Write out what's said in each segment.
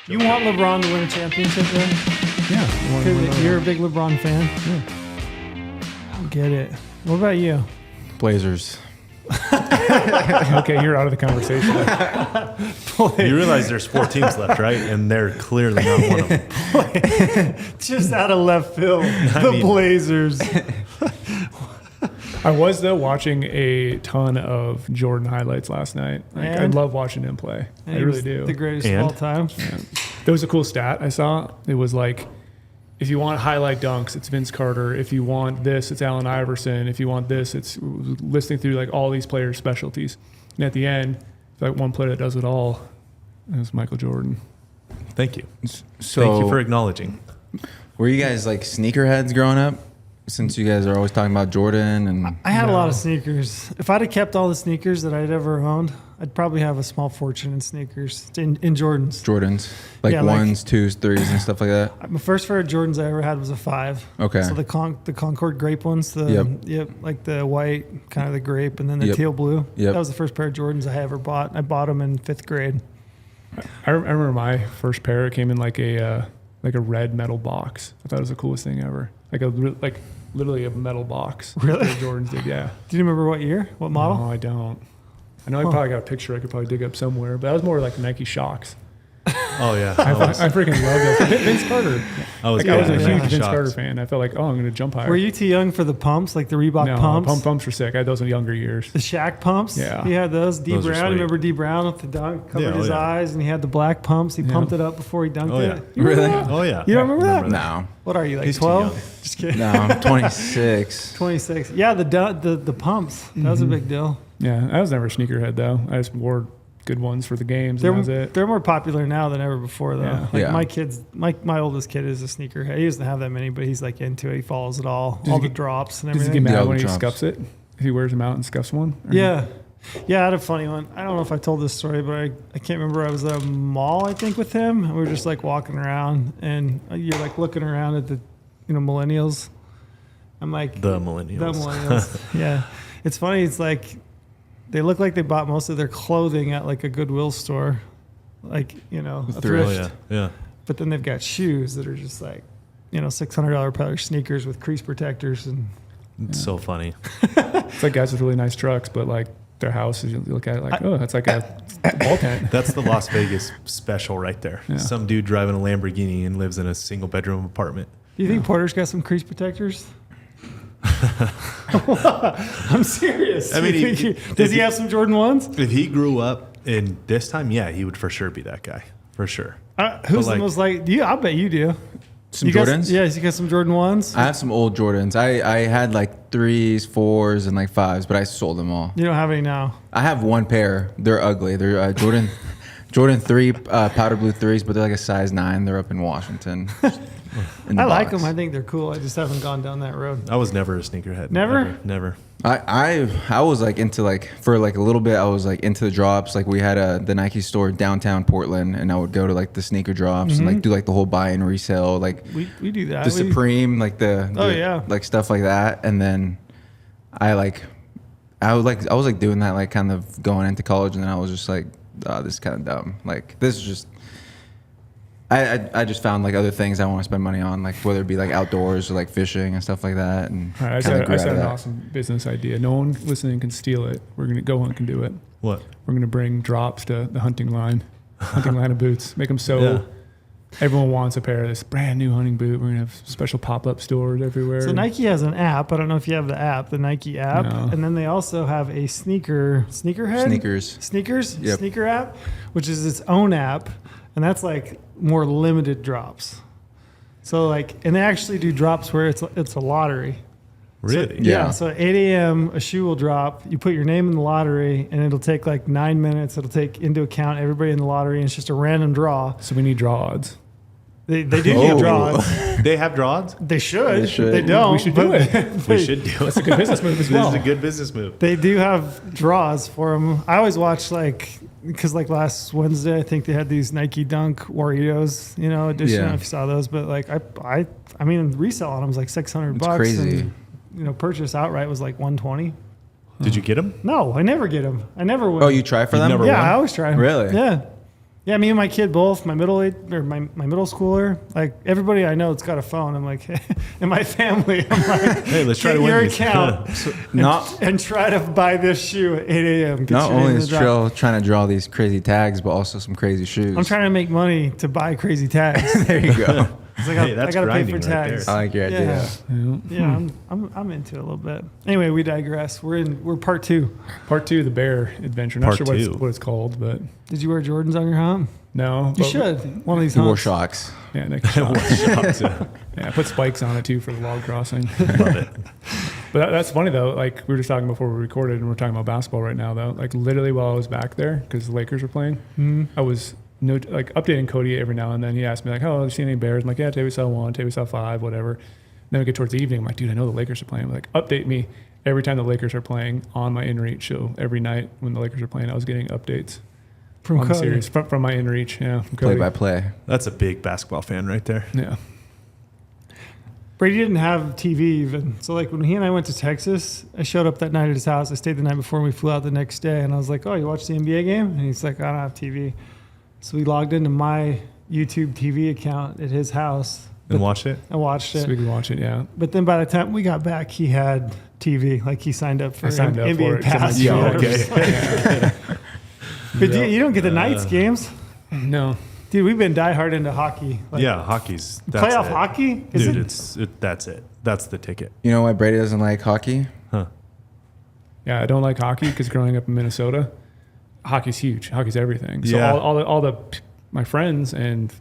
You want LeBron to win a championship then? Yeah. Because you're a big LeBron fan? Yeah. I get it. What about you? Blazers. Okay, you're out of the conversation. You realize there's 4 teams left, right? And they're clearly not one of them. Just out of left field. The Blazers. I was, though, watching a ton of Jordan highlights last night. Like, I And? love watching him play. I He really was do. The greatest And? of all time. Yeah. There was a cool stat I saw. It was like, if you want highlight dunks, it's Vince Carter. If you want this, it's Allen Iverson. If you want this, it's listing through like all these players' specialties. And at the end, like one player that does it all is Michael Jordan. Thank you. So, Thank you for acknowledging. were you guys like sneakerheads growing up? Since you guys are always talking about Jordan and I had a lot of sneakers. If I'd have kept all the sneakers that I'd ever owned, I'd probably have a small fortune in sneakers, in Jordans. Jordans, like Yeah, like- 1s, 2s, 3s, and stuff like that. My first pair of Jordans I ever had was a 5. Okay. So the Concord grape ones, like the white, kind of the grape, and then the Yep. teal blue. Yep. That was the first pair of Jordans I ever bought. I bought them in 5th grade. I remember my first pair. It came in like a red metal box. I thought it was the coolest thing ever. Like literally a metal box. Really? The Jordans did, yeah. Do you remember what year? What model? No, I don't. I know I probably got a picture I could probably dig up somewhere, but that was more like Nike Shocks. Oh, yeah. I freaking love it. Vince Carter. I was, Like, I was a yeah, huge Nike Vince Shocks. Carter fan. I felt like, I'm going to jump higher. Were you too young for the pumps, like the Reebok No, pumps? pumps were sick. I had those in younger years. The Shaq pumps? Yeah. He had those. D Those are Brown, sweet. remember D Brown with the dunk? Covered Yeah, his yeah. eyes, and he had the black pumps. He pumped it up before he dunked Oh, yeah. it. You remember Really? that? Oh, yeah. You don't remember that? No, What are you, like He's too 12? young. Just kidding. no, I'm 26. 26. Yeah, the pumps. That was a big deal. Yeah, I was never a sneakerhead, though. I just wore good ones for the games, and that was it. They're more popular now than ever before, though. Yeah. Like Yeah. my kids, my oldest kid is a sneakerhead. He doesn't have that many, but he's like into it. He follows it all Does he the get- drops and Does he everything. get mad Yeah, when the he drops. scuffs it? If he wears them out and scuffs one? Or- Yeah. Yeah, I had a funny one. I don't know if I told this story, but I can't remember. I was at a mall, I think, with him. And we were just like walking around, and you're like looking around at the, millennials. I'm like, The millennials. The millennials. Yeah. It's funny. It's like they look like they bought most of their clothing at like a Goodwill store, like, a Thrift. thrift. Oh, yeah. But then they've got shoes that are just like, $600 pair of sneakers with crease protectors. And It's so funny. It's like guys with really nice trucks, but like their house, you look at it like, that's like a ball tent. That's the Las Vegas special right there. Yeah. Some dude driving a Lamborghini and lives in a single bedroom apartment. do you think Porter's got some crease protectors? I'm serious. I mean, Does he have some Jordan 1s? If he grew up in this time, yeah, he would for sure be that guy. For sure. Who's But the most like? I bet you do. Some You got- Jordans? Yes, you got some Jordan 1s. I have some old Jordans. I had like 3s, 4s, and like 5s, but I sold them all. You don't have any now. I have one pair. They're ugly. They're Jordan 3 powder blue 3s, but they're like a size 9. They're up in Washington. in the I like box. them. I think they're cool. I just haven't gone down that road. I was never a sneakerhead. Never? Never. I was like into like for like a little bit I was like into the drops. Like we had the Nike store downtown Portland, and I would go to like the sneaker drops and like do like the whole buy and resell, like We do that. the Supreme, like the Oh, yeah. like stuff like that. And then I was like doing that like kind of going into college, and then I was just like, oh, this is kind of dumb. Like this is just. I just found like other things I want to spend money on, like whether it be like outdoors or like fishing and stuff like that. And All right, I kinda said, grew I out said of an that. awesome business idea. No one listening can steal it. GOHUNT can do it. What? We're going to bring drops to the hunting line of boots. Make them so Yeah. everyone wants a pair of this brand new hunting boot. We're going to have special pop-up stores everywhere. So Nike has an app. I don't know if you have the app, the Nike app, No. and then they also have a sneakers Yep. sneaker app, which is its own app, and that's like more limited drops. So like, and they actually do drops where it's a lottery. Really? So, Yeah. So at 8 a.m. a shoe will drop. You put your name in the lottery, and it'll take like 9 minutes. It'll take into account everybody in the lottery, and it's just a random draw. So we need draw odds. They do give draws. They have draws? They should. They should. They don't. We should do but it. We should do it. That's a good business move as This well. is a good business move. They do have draws for them. I always watch because last Wednesday, I think they had these Nike Dunk Warriors, edition. Yeah. If you saw those, but like I mean, resale on them was like $600. It's crazy. And, purchase outright was like $120. Did you get them? No, I never get them. I never would. Oh, you try for You've them? never Yeah, won? I always try 'em. Really? Yeah. Yeah, me and my kid both, my middle schooler, like everybody I know that's got a phone. I'm like, in my family, I'm like, Hey, let's try get to win your these. account and try to buy this shoe at 8 a.m. Get Not your name only in is the drop. Trill trying to draw these crazy tags, but also some crazy shoes. I'm trying to make money to buy crazy tags. There you go. It's like Hey, I that's got to pay for grinding right tags. there. I like your idea. Yeah, yeah, I'm into it a little bit. Anyway, we digress. We're part 2. Part 2, the bear adventure. Not Part sure two. what it's called, but Did you wear Jordans on your hunt? no. You but- should. One of these He wore hunts. shocks. Yeah, next shot. Yeah, I put spikes on it too for the log crossing. Love it. But that's funny though. Like we were just talking before we recorded, and we're talking about basketball right now though. Like literally while I was back there because the Lakers were playing, I was updating Cody every now and then. He asked me like, "Oh, have you seen any bears?" I'm like, "Yeah, today we saw 1, today we saw 5, whatever." And then we get towards the evening. I'm like, "Dude, I know the Lakers are playing." I'm like, update me every time the Lakers are playing on my InReach. So every night when the Lakers are playing, I was getting updates From on the Cody. series from my InReach. Yeah, from Play Cody. by play. That's a big basketball fan right there. Yeah. Brady didn't have TV even. So like when he and I went to Texas, I showed up that night at his house. I stayed the night before and we flew out the next day. And I was like, "Oh, you watched the NBA game?" And he's like, "I don't have TV." So we logged into my YouTube TV account at his house. And watch it. I watched So we it. could watch it. Yeah. But then by the time we got back, he had TV. Like he signed up for I signed up NBA for it. Pass. Yeah, or whatever. okay. But you don't get the Knights games. No. Dude, we've been diehard into hockey. Like, Yeah, hockey's that's Playoff it. hockey? Is Dude, it? that's it. That's the ticket. You know why Brady doesn't like hockey? Huh. Yeah, I don't like hockey because growing up in Minnesota, hockey's huge. Hockey's everything. So Yeah. my friends and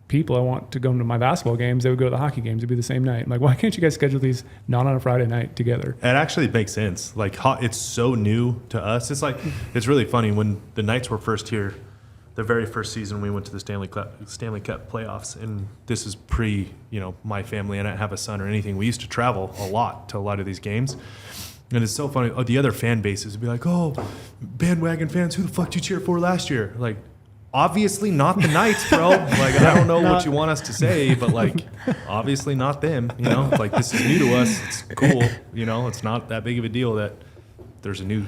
people I want to go to my basketball games, they would go to the hockey games. It'd be the same night. I'm like, why can't you guys schedule these not on a Friday night together? It actually makes sense. Like, it's so new to us. It's like, it's really funny when the Knights were first here. The very first season we went to the Stanley Cup playoffs, and this is pre, my family. I didn't have a son or anything. We used to travel a lot to a lot of these games, and it's so funny. The other fan bases would be like, "Oh, bandwagon fans, who the fuck did you cheer for last year?" Like, obviously not the Knights, bro. Like, I don't know what you want us to say, but like, obviously not them. Like this is new to us. It's cool. It's not that big of a deal that there's a new,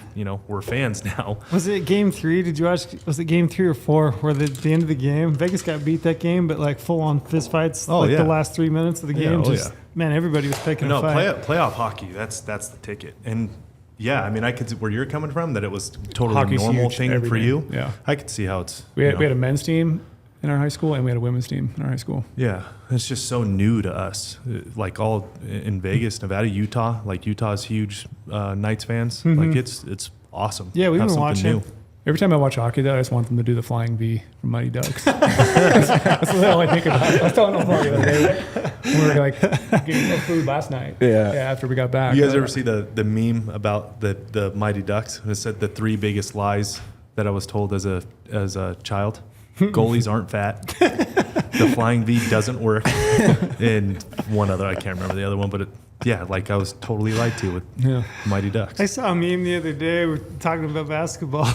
we're fans now. Was it game 3? Did you watch? Was it game 3 or 4 where at the end of the game, Vegas got beat that game, but like full on fist fights Oh, yeah. the last 3 minutes of the game? Yeah, Man, everybody was picking No, a fight. playoff hockey. That's the ticket. And yeah, I mean, I could see where you're coming from, that it was totally Hockey's normal huge, thing for everything. you. Yeah. I could see how it's. We had a men's team in our high school and we had a women's team in our high school. Yeah, it's just so new to us. Like all in Vegas, Nevada, Utah. Like Utah's huge Knights fans. Like it's awesome. Yeah, we've Have been something watching. Every time I watch hockey, though, I just want them to do the flying V from Mighty Ducks. That's all I think about. I was telling them the other day. We were like getting no food last night. Yeah. After we got back. You guys ever see the meme about the Mighty Ducks? And it said the 3 biggest lies that I was told as a child. Goalies aren't fat. The flying V doesn't work. And one other, I can't remember the other one, but I was totally lied to with Mighty Ducks. I saw a meme the other day. We're talking about basketball.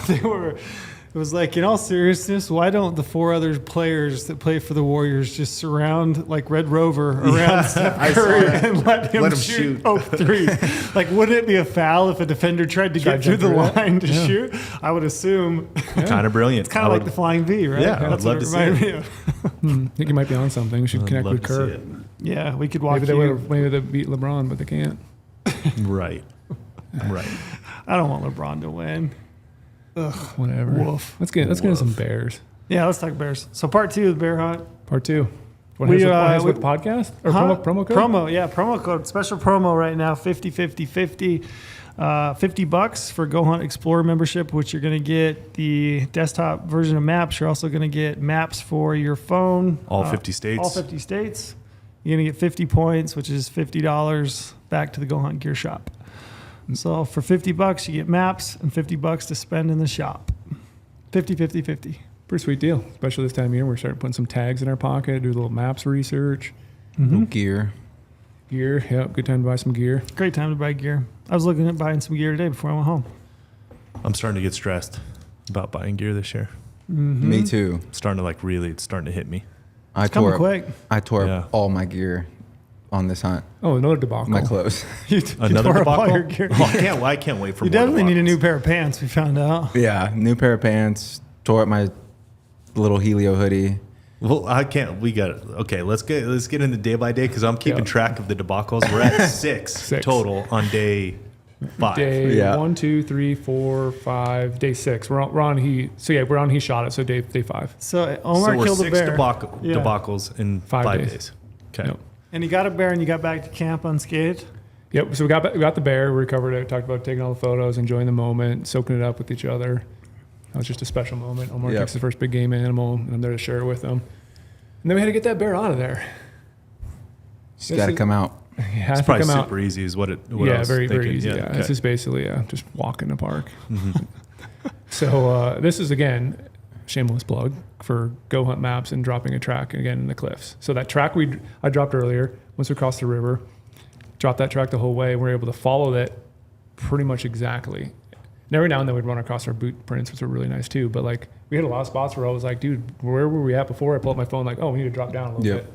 It was like, in all seriousness, why don't the 4 other players that play for the Warriors just surround like Red Rover around Steph Curry and let him shoot 3? Like, wouldn't it be a foul if a defender tried to get through the line to shoot? I would assume. Kind of brilliant. Kind of like the flying V, right? Yeah, I would That's love what it to see reminded it. me of. I think you might be on something. We should connect Love with to see Kerr. it. Yeah, we could walk Maybe they beat LeBron, but they can't. Right. Right. I don't want LeBron to win. Whatever. Woof. Let's get into some Bears. Yeah, let's talk Bears. So part 2 of the Bear Hunt. Part 2. What We, has we- with podcast? Or Huh? promo code? Promo code. Special promo right now, 50-50-50. $50 for GoHunt Explorer membership, which you're going to get the desktop version of maps. You're also going to get maps for your phone. All 50 states. All 50 states. You're going to get 50 points, which is $50 back to the GoHunt Gear Shop. So for $50, you get maps and $50 to spend in the shop. 50-50-50. Pretty sweet deal. Especially this time of year. We're starting putting some tags in our pocket, do a little maps research. No gear. Gear. Yep. Good time to buy some gear. Great time to buy gear. I was looking at buying some gear today before I went home. I'm starting to get stressed about buying gear this year. Me too. It's starting to hit me. I Coming tore quick. up Yeah. all my gear on this hunt. Oh, another debacle. My clothes. You Another tore up all debacle? your gear. Oh, I can't wait for You more definitely need a new debacles. pair of pants, we found out. Yeah, new pair of pants. Tore up my little Helio hoodie. Well, I can't. We got it. Okay, let's get into day by day because I'm keeping track of the debacles. We're at six total on day 5. Day 1, 2, 3, 4, 5. Day 6. We're on he. So yeah, we're on he shot it. So day 5. So Omar we're killed a 6 bear. debacles in 5 days. Okay. Yep. And you got a bear and you got back to camp unscathed? Yep. So we got the bear. We recovered it. Talked about taking all the photos, enjoying the moment, soaking it up with each other. That was just a special moment. Omar takes the first big game animal, and I'm there to share it with him. And then we had to get that bear out of there. Just got to come out. It's probably super easy is what I was very, thinking. very easy. Yeah, okay. It's just basically just walk in the park. So this is, again, shameless plug for GOHUNT maps and dropping a track again in the cliffs. So that track I dropped earlier, once we crossed the river, dropped that track the whole way. We were able to follow that pretty much exactly. And every now and then we'd run across our boot prints, which were really nice too. But like we had a lot of spots where I was like, dude, where were we at before? I pulled up my phone like, oh, we need to drop down a little bit.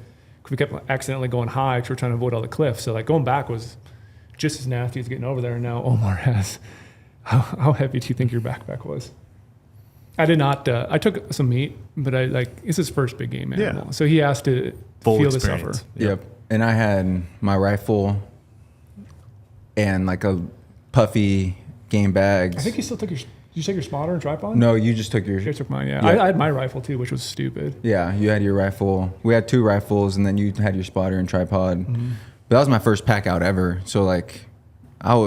We kept accidentally going high because we're trying to avoid all the cliffs. So like going back was just as nasty as getting over there. And now Omar has, how heavy do you think your backpack was? I did not, I took some meat, but it's his first big game animal. Yeah. So he has to feel the suffer. Yep. And I had my rifle and like a puffy game bags. I think you still took did you take your spotter and tripod? No, you just took yours. You took mine, yeah. I had my rifle too, which was stupid. Yeah, you had your rifle. We had 2 rifles, and then you had your spotter and tripod. But that was my first pack out ever. So like, I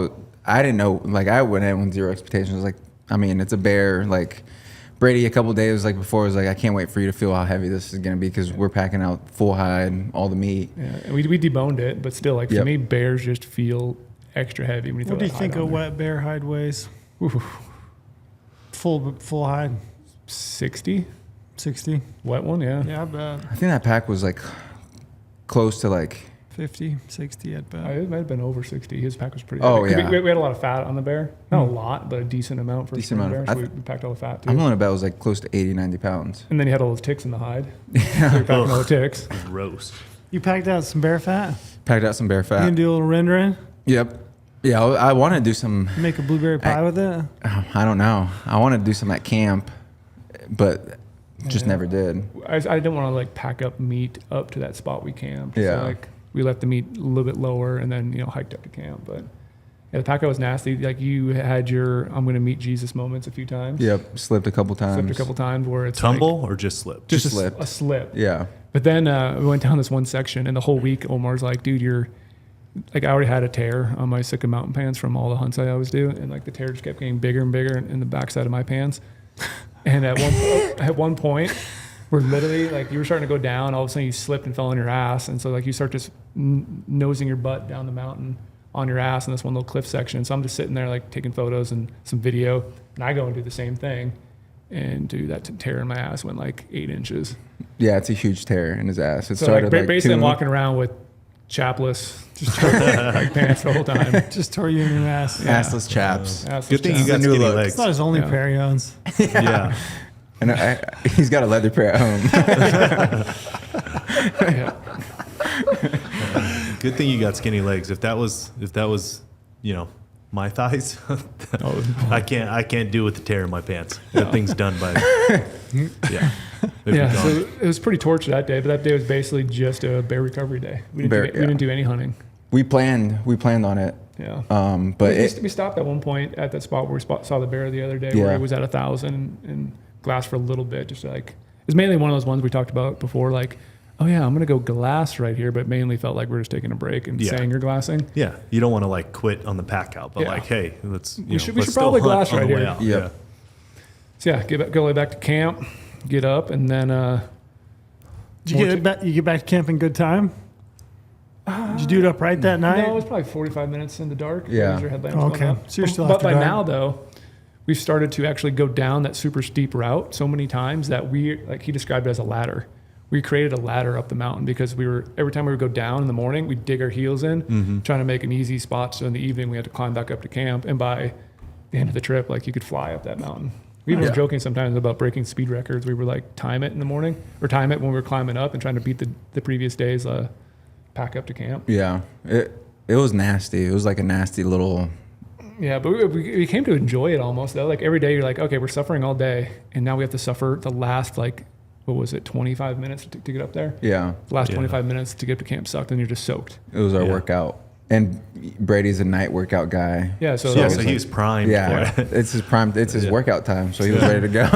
didn't know. Like I went in with 0 expectations. Like, I mean, it's a bear. Like Brady, a couple days like before, was like, I can't wait for you to feel how heavy this is gonna be because we're packing out full hide, all the meat. Yeah, and we deboned it, but still, like for me, bears just feel extra heavy when you throw What do you that think hide a on there. wet bear hide weighs? Full hide, 60. 60. Wet one, yeah. Yeah, I bet. I think that pack was like close to like 50, 60 at bet. It might have been over 60. His pack was pretty Oh, heavy. yeah. We had a lot of fat on the bear. Not a lot, but a decent amount for a Decent spring amount. bear. So we packed all the fat too. I'm willing to bet it was like close to 80, 90 pounds. And then he had all those ticks in the hide. So we packed all the ticks. Gross. You packed out some bear fat? Packed out some bear You fat. can do a little rendering? Yep. Yeah, I want to do some. Make a blueberry pie with it? I don't know. I want to do some at camp, but just never did. I didn't want to like pack up meat up to that spot we camped. Yeah. So like we left the meat a little bit lower and then, hiked up to camp. But yeah, the pack out was nasty. Like you had your I'm going to meet Jesus moments a few times. Yep, slipped a couple times. Slipped a couple times where it's Tumble or just slip? just slip. a slip. Yeah. But then we went down this one section, and the whole week Omar's like, dude, you're like, I already had a tear on my Sitka mountain pants from all the hunts I always do, and like the tear just kept getting bigger and bigger in the backside of my pants. And at one point, we're literally like, you were starting to go down, all of a sudden you slipped and fell on your ass, and so like you start just nosing your butt down the mountain on your ass in this one little cliff section. So I'm just sitting there like taking photos and some video, and I go and do the same thing. And dude, that tear in my ass went like 8 inches. Yeah, it's a huge tear in his ass. It So started like, basically, I'm 2. walking around with chapless, just like pants the whole time. Just tore you in your ass. Yeah. Assless chaps. Assless Good thing you chaps. got It's a new skinny look. legs. It's not his only Yeah. pair he owns. Yeah. And he's got a leather pair at home. Yeah. Good thing you got skinny legs. If that was my thighs, I can't do with the tear in my pants. That thing's done by. Yeah. It'd be Yeah, gone. so it was pretty torture that day, but that day was basically just a bear recovery day. We didn't do any hunting. We planned on it. Yeah. But we stopped at one point at that spot where we saw the bear the other day, where Yeah. it was at 1,000 and glass for a little bit, just like it's mainly one of those ones we talked about before, like, oh yeah, I'm gonna go glass right here, but mainly felt like we were just taking a break and saying you're glassing. Yeah, you don't want to like quit on the pack out, but Yeah. like, hey, we should probably glass right here. Yep. Yeah. So yeah, go back to camp, get up, and then Did you get back to camp in good time? Did you do it upright that night? No, it was probably 45 minutes in the dark. Yeah. As your headlamp was Okay. going up. So you're still But after by dark. now, though, we've started to actually go down that super steep route so many times that he described it as a ladder. We created a ladder up the mountain because every time we would go down in the morning, we'd dig our heels in, trying to make an easy spot. So in the evening, we had to climb back up to camp. And by the end of the trip, like you could fly up that mountain. We even were joking sometimes about breaking speed records. We were like, time it in the morning or time it when we were climbing up and trying to beat the previous day's pack up to camp. Yeah, it was nasty. It was like a nasty little. Yeah, but we came to enjoy it almost though. Like every day you're like, okay, we're suffering all day, and now we have to suffer the last like what was it, 25 minutes to get up there. Yeah. The last Yeah. 25 minutes to get up to camp sucked, and you're just soaked. It was our Yeah. workout. And Brady's a night workout guy. Yeah, so, Yeah, that so was he was primed Yeah, for it. it's his prime. It's his Yeah. workout time, so he was ready to go.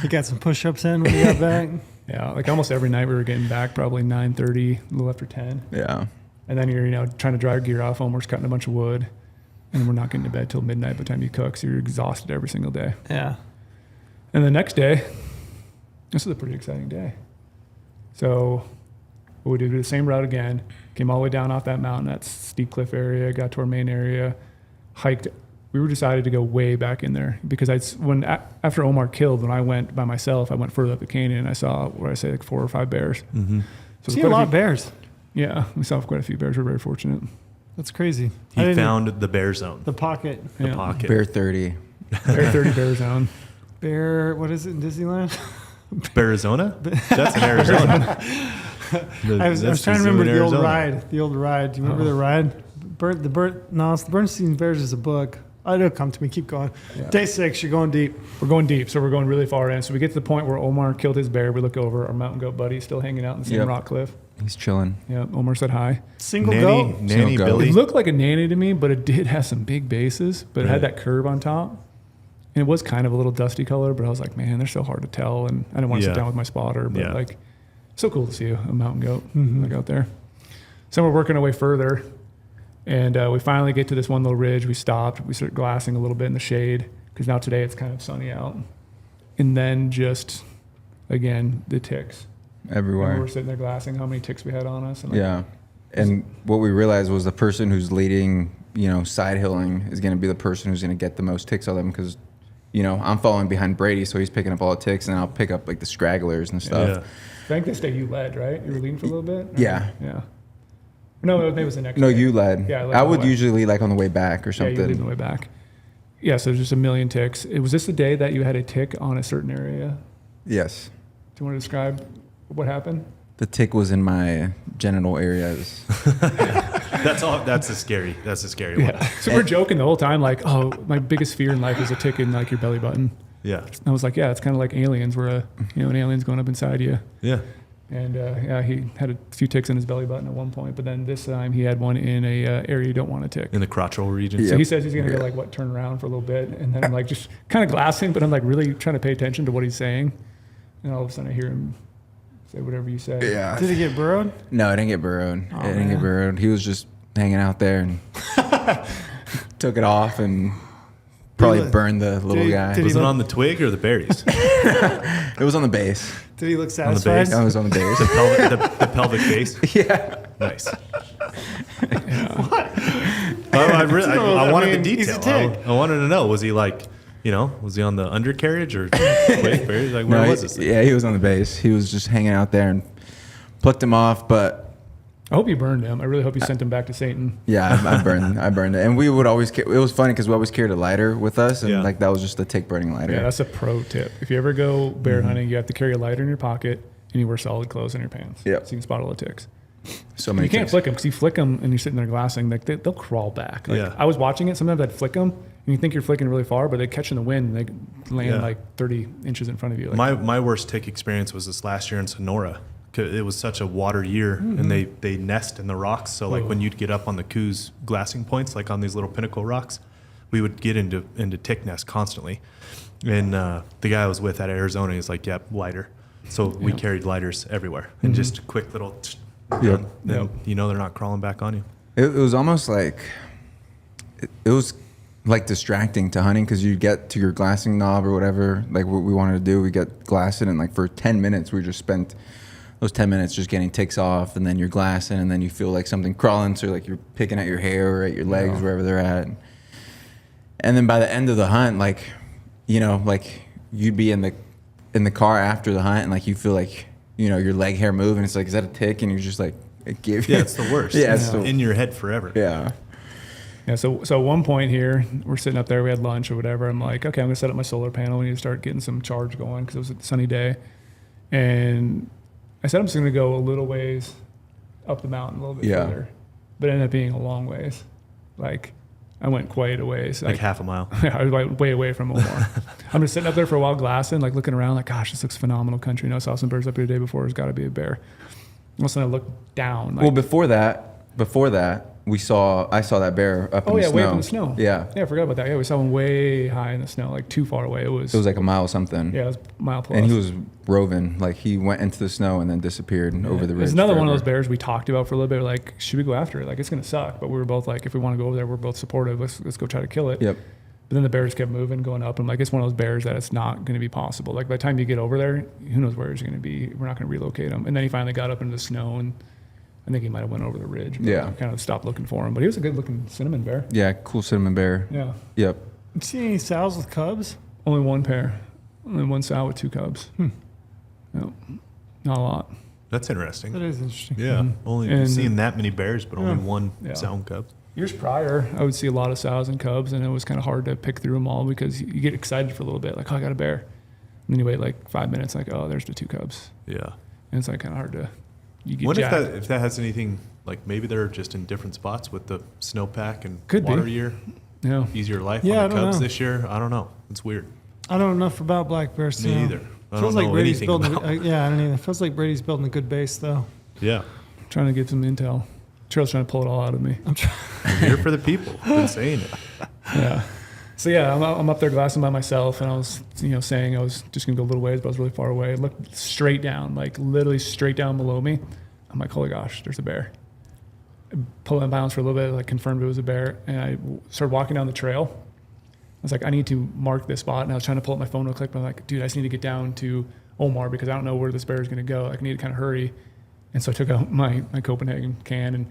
You got some push-ups in when you got back. yeah, like almost every night we were getting back probably 9:30, a little after 10. Yeah, And then you're, trying to dry your gear off. Omar's cutting a bunch of wood. And we're not getting to bed till midnight by the time you cook. So you're exhausted every single day. Yeah. And the next day, this was a pretty exciting day. So we did the same route again. Came all the way down off that mountain, that steep cliff area, got to our main area, hiked. We were decided to go way back in there because after Omar killed, when I went by myself, I went further up the canyon and I saw, like 4 or 5 bears. Mm-hmm. So See a quite lot few- of bears. Yeah, we saw quite a few bears. We're very fortunate. That's crazy. I He didn't- found the bear zone, the pocket. the Yeah. pocket. Bear 30. Bear 30 bear zone. Bear, what is it in Disneyland? Arizona? That's in Arizona. I was That's trying to the zoo remember in the old Arizona. ride. The old ride. Do you remember the ride? No, it's the Bernstein Bears is a book. Oh, it'll come to me. Keep going. Yeah. Day 6, you're going deep. We're going deep, so we're going really far in. So we get to the point where Omar killed his bear. We look over, our mountain goat buddy still hanging out in the same Yep. rock cliff. He's chilling. Yeah, Omar said hi. Single Nanny, goat. Nanny Single goat. Billy. It looked like a nanny to me, but it did have some big bases, but it had Right. that curve on top. And it was kind of a little dusty color, but I was like, man, they're so hard to tell. And I didn't want to Yeah. sit down with my spotter, but Yeah. like, so cool to see a mountain goat like out there. So we're working our way further, and we finally get to this one little ridge. We stopped. We started glassing a little bit in the shade because now today it's kind of sunny out. And then just, again, the ticks. And Everywhere. we're sitting there glassing how many ticks we had on us. And like, Yeah. And what we realized was the person who's leading, side hilling is going to be the person who's going to get the most ticks of them because, I'm following behind Brady, so he's picking up all the ticks, and I'll pick up like the stragglers and stuff. Yeah. I think this day you led, right? You were leading for a little bit? Or- Yeah. Yeah. No, maybe it was the next No, day. you led. Yeah, I led I on the would way. usually like on the way back or Yeah, you lead on something. the way back. Yeah, so there's just a million ticks. Was this the day that you had a tick on a certain area? Yes. Do you want to describe what happened? The tick was in my genital areas. That's all. That's a scary one. Yeah. So we're joking the whole time, like, oh, my biggest fear in life is a tick in like your belly button. Yeah. And I was like, yeah, it's kind of like aliens, where an alien's going up inside you. Yeah. And yeah, he had a few ticks in his belly button at one point, but then this time he had one in a area you don't want to tick. In the crotchal region. Yeah. So he says he's going to Yeah. go turn around for a little bit. And then I'm like just kind of glassing, but I'm like really trying to pay attention to what he's saying. And all of a sudden I hear him say whatever you say. Yeah. Did it get burrowed? No, I didn't get burrowed. Oh, I didn't man. get burrowed. He was just hanging out there and took it off and probably Did he- burned the little did he- guy. did Was he it look- on the twig or the berries? It was on the base. Did he look the satisfied? base? I was on the base. the pelvic base. Yeah. Nice. What? I wanted mean, the he's a detail. tick. I wanted to know. Was he was he on the undercarriage or twig berries? Like where No, was this? yeah, he was on the base. He was just hanging out there and plucked him off. But I hope you burned him. I really hope you sent him back to Satan. yeah, I burned it. And we would always. It was funny because we always carried a lighter with us, and Yeah. that was just a tick burning lighter. Yeah, that's a pro tip. If you ever go bear hunting, you have to carry a lighter in your pocket and you wear solid clothes in your pants. Yep. So you can spot all the ticks. So many. You can't ticks. flick them because you flick them and you're sitting there glassing, they'll crawl back. Yeah. I was watching it. Sometimes I'd flick them and you think you're flicking really far, but they catch in the wind and they land Yeah. 30 inches in front of you. My worst tick experience was this last year in Sonora. 'Cause it was such a water year, and they nest in the rocks. So when you'd get up on the Coos glassing points, like on these little pinnacle rocks, we would get into tick nests constantly. And the guy I was with at Arizona, he's like, "Yep, lighter." So we carried lighters everywhere, and just a quick little. Yep. Then they're not crawling back on you. It was almost like it was like distracting to hunting because you get to your glassing knob or whatever, like what we wanted to do. We get glassing, and for 10 minutes we just spent those 10 minutes just getting ticks off, and then you're glassing, and then you feel like something crawling, so you're picking at your hair or at your legs, wherever they're at. And then by the end of the hunt, you'd be in the car after the hunt, and you feel like your leg hair move, and it's like, is that a tick? And you're just like, Yeah, it's the worst. Yeah, it's in your head forever. yeah. Yeah, so at one point here, we're sitting up there, we had lunch or whatever. I'm like, okay, I'm gonna set up my solar panel. We need to start getting some charge going because it was a sunny day. And I said I'm just gonna go a little ways up the mountain, a little bit Yeah. further, but it ended up being a long ways. I went quite a ways. Like half a mile. I was way away from Omar. I'm just sitting up there for a while glassing, like looking around, like, gosh, this looks phenomenal country. I saw some birds up here the day before. There's got to be a bear. All of a sudden I look down. Like, Well, before that, I saw that bear up in the snow. way up in the snow. Yeah. Yeah, I forgot about that. Yeah, we saw one way high in the snow, like too far away. It was like a mile something. yeah, it was a mile plus. And he was roving. Like he went into the snow and then disappeared over the ridge. There's another one of those forever. bears we talked about for a little bit. Like, should we go after it? Like, it's going to suck. But we were both like, if we want to go over there, we're both supportive. Let's go try to kill it. Yep. But then the bears kept moving, going up. I'm like, it's one of those bears that it's not going to be possible. Like, by the time you get over there, who knows where he's going to be? We're not going to relocate him. And then he finally got up into the snow, and I think he might have went over the ridge. But Yeah. I kind of stopped looking for him. But he was a good-looking cinnamon bear. Yeah, cool cinnamon bear. Yeah. Yep. You see any sows with cubs? Only one pair. Only one sow with 2 cubs. No, not a lot. That's interesting. That is interesting. Yeah, only And- seeing that many bears, but only one Yeah. sound cub. Years prior, I would see a lot of sows and cubs, and it was kind of hard to pick through them all because you get excited for a little bit, like, oh, I got a bear. And then you wait like 5 minutes, like, oh, there's the 2 cubs. Yeah. And it's like kind of hard to, you get What jacked. if that has anything, like maybe they're just in different spots with the snowpack and Could be. water year, Yeah. easier life Yeah, I on the don't cubs know. this year? I don't know. It's weird. I don't know enough about black bears to Me know. either. I Feels don't like know Brady's anything building. about. Yeah, I don't either. Feels like Brady's building a good base though. Yeah. Trying to get some intel. Trail's trying to pull it all out of me. I'm trying. I'm here for the people. Been saying it. Yeah. So yeah, I'm up there glassing by myself, and I was, saying I was just gonna go a little ways, but I was really far away. I looked straight down, like literally straight down below me. I'm like, holy gosh, there's a bear. I pulled in bounds for a little bit, like confirmed it was a bear, and I started walking down the trail. I was like, I need to mark this spot, and I was trying to pull up my phone real quick, but I'm like, dude, I just need to get down to Omar because I don't know where this bear is gonna go. Like, I need to kind of hurry. And so I took out my Copenhagen can and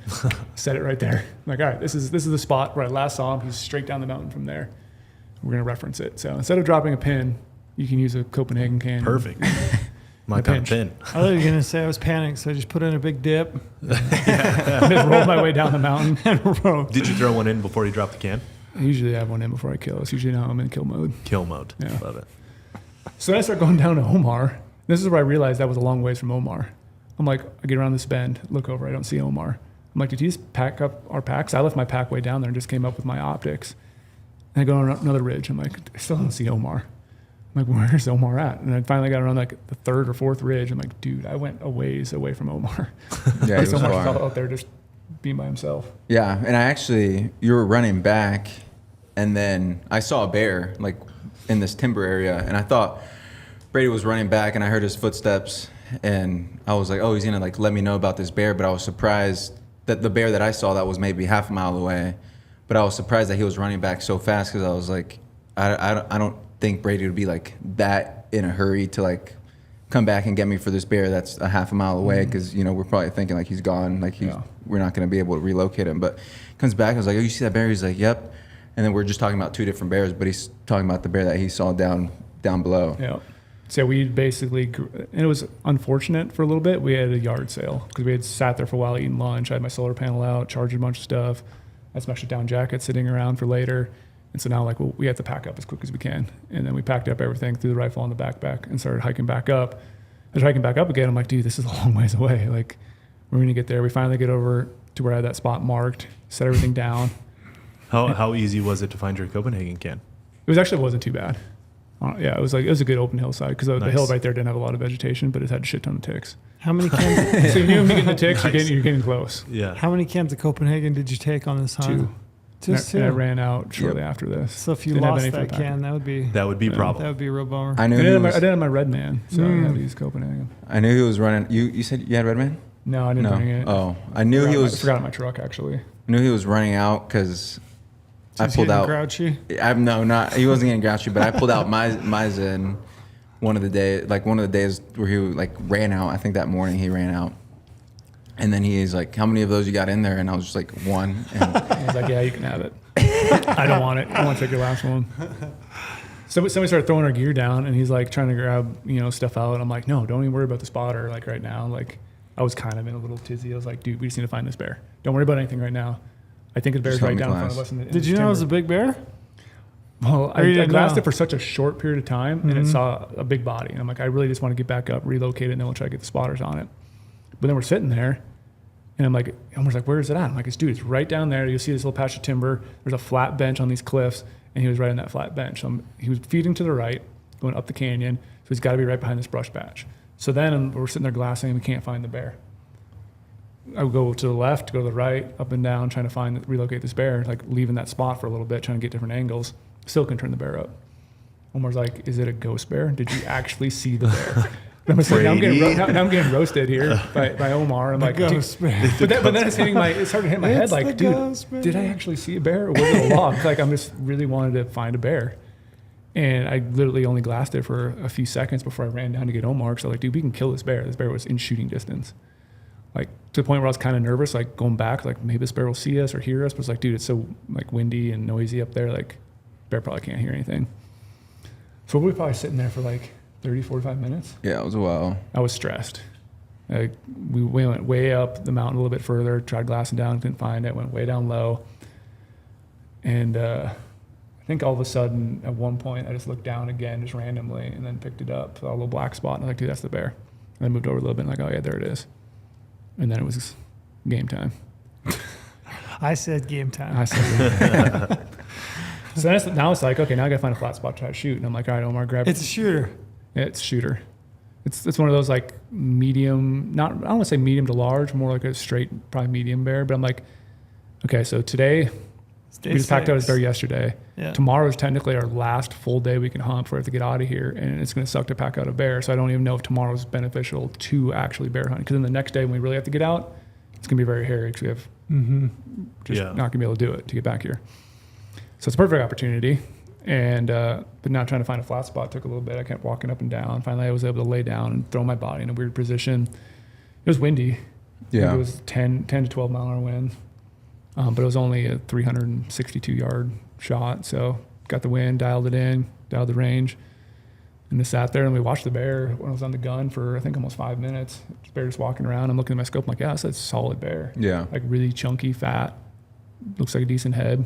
set it right there. I'm like, all right, this is the spot where I last saw him. He's straight down the mountain from there. We're going to reference it. So instead of dropping a pin, you can use a Copenhagen can. Perfect. My The kind of pinch. pin. I thought you were gonna say I was panicked, so I just put in a big dip. Just roll my way down the mountain. Did you throw one in before you dropped the can? I usually have one in before I kill. It's usually now I'm in kill mode. Kill mode. Yeah. Love it. So then I start going down to Omar. This is where I realized that was a long ways from Omar. I'm like, I get around this bend, look over, I don't see Omar. I'm like, did he just pack up our packs? I left my pack way down there and just came up with my optics. And I go on another ridge. I'm like, I still don't see Omar. I'm like, where's Omar at? And I finally got around like the 3rd or 4th ridge. I'm like, dude, I went a ways away from Omar. Yeah, he was Omar far. fell out there just being by himself. Yeah, and you were running back, and then I saw a bear like in this timber area, and I thought Brady was running back, and I heard his footsteps, and I was like, oh, he's gonna like let me know about this bear. But I was surprised that the bear that I saw that was maybe half a mile away, but I was surprised that he was running back so fast because I was like, I don't think Brady would be like that in a hurry to like come back and get me for this bear that's a half a mile away because we're probably thinking like he's gone, like we're not going to be able to relocate him. But he comes back, I was like, oh, you see that bear? He's like, yep. And then we're just talking about 2 different bears, but he's talking about the bear that he saw down below. Yeah. So we basically, and it was unfortunate for a little bit. We had a yard sale because we had sat there for a while eating lunch. I had my solar panel out, charging a bunch of stuff. I had some extra down jackets sitting around for later. And so now, like, well, we have to pack up as quick as we can. And then we packed up everything, threw the rifle on the backpack, and started hiking back up. I was hiking back up again. I'm like, dude, this is a long ways away. Like, we're going to get there. We finally get over to where I had that spot marked, set everything down. How easy was it to find your Copenhagen can? It wasn't too bad. Yeah, it was a good open hillside because the Nice. hill right there didn't have a lot of vegetation, but it had a shit ton of ticks. How many cans? So you knew me getting the ticks, Nice. you're getting close. Yeah. How many cans of Copenhagen did you take on this hunt? 2. Just And I 2. ran out shortly after this. So if you Didn't have lost any for that the pack. can, that would be That a problem. real bummer. I knew I he did was, have my red man, so I had to use Copenhagen. I knew he was running. You said you had Redman? No, I didn't bring it. Oh, I knew he I was. forgot in my truck actually. I knew he was running out because I Just pulled getting out. grouchy. He wasn't getting grouchy, but I pulled out my Zen one of the days where he like ran out. I think that morning he ran out, and then he's like, "How many of those you got in there?" And I was just like, 1. And I was like, yeah, you can have it. I don't want it. I want to take your last one. So somebody started throwing our gear down, and he's like trying to grab stuff out. I'm like, no, don't even worry about the spotter. Like right now, like I was kind of in a little tizzy. I was like, dude, we just need to find this bear. Don't worry about anything right now. I think the bear's Just help right me down in front of glass. us. In Did you know it was a big bear? Well, Or you I didn't glassed know? it for such a short period of time, and it saw a big body. And I'm like, I really just want to get back up, relocate it, and then we'll try to get the spotters on it. But then we're sitting there, And I'm like, Omar's like, where is it at? I'm like, dude, it's right down there. You'll see this little patch of timber. There's a flat bench on these cliffs, and he was right on that flat bench. So he was feeding to the right, going up the canyon. So he's got to be right behind this brush patch. So then we're sitting there glassing, and we can't find the bear. I would go to the left, go to the right, up and down, trying to relocate this bear, like leaving that spot for a little bit, trying to get different angles. Still couldn't turn the bear up. Omar's like, is it a ghost bear? Did you actually see the bear? I'm like, now I'm getting roasted here by Omar. I'm like, ghost bear. But then it's started to hit my head like, dude, did I actually see a bear? Or was it a log? Like, I'm just really wanted to find a bear. And I literally only glassed it for a few seconds before I ran down to get Omar. So like, dude, we can kill this bear. This bear was in shooting distance. Like to the point where I was kind of nervous, like going back, like maybe this bear will see us or hear us. But it's like, dude, it's so like windy and noisy up there. Like bear probably can't hear anything. So we were probably sitting there for like 30, 45 minutes. Yeah, it was a while. I was stressed. Like we went way up the mountain a little bit further, tried glassing down, couldn't find it, went way down low. And I think all of a sudden at one point I just looked down again just randomly and then picked it up, saw a little black spot, and I was like, dude, that's the bear. And I moved over a little bit and like, oh yeah, there it is. And then it was game time. I said game time. I said so now it's like, okay, now I got to find a flat spot to try to shoot. And I'm like, all right, Omar, grab it. It's a shooter. It's shooter. It's one of those like medium, I don't want to say medium to large, more like a straight, probably medium bear. But I'm like, okay, so today, we just packed out his bear yesterday. Yeah. Tomorrow is technically our last full day we can hunt before we have to get out of here. And it's going to suck to pack out a bear. So I don't even know if tomorrw is beneficial to actually bear hunt. Because then the next day when we really have to get out, it's going to be very hairy because we have not going to be able to do it to get back here. So it's a perfect opportunity. And but now trying to find a flat spot took a little bit. I kept walking up and down. Finally, I was able to lay down and throw my body in a weird position. It was windy. Yeah. It was 10 to 12 mile an hour winds. But it was only a 362-yard shot. So got the wind, dialed it in, dialed the range. And just sat there and we watched the bear when I was on the gun for, I think, almost 5 minutes. The bear just walking around. I'm looking at my scope. I'm like, yeah, that's a solid bear. Yeah. Like really chunky, fat. Looks like a decent head.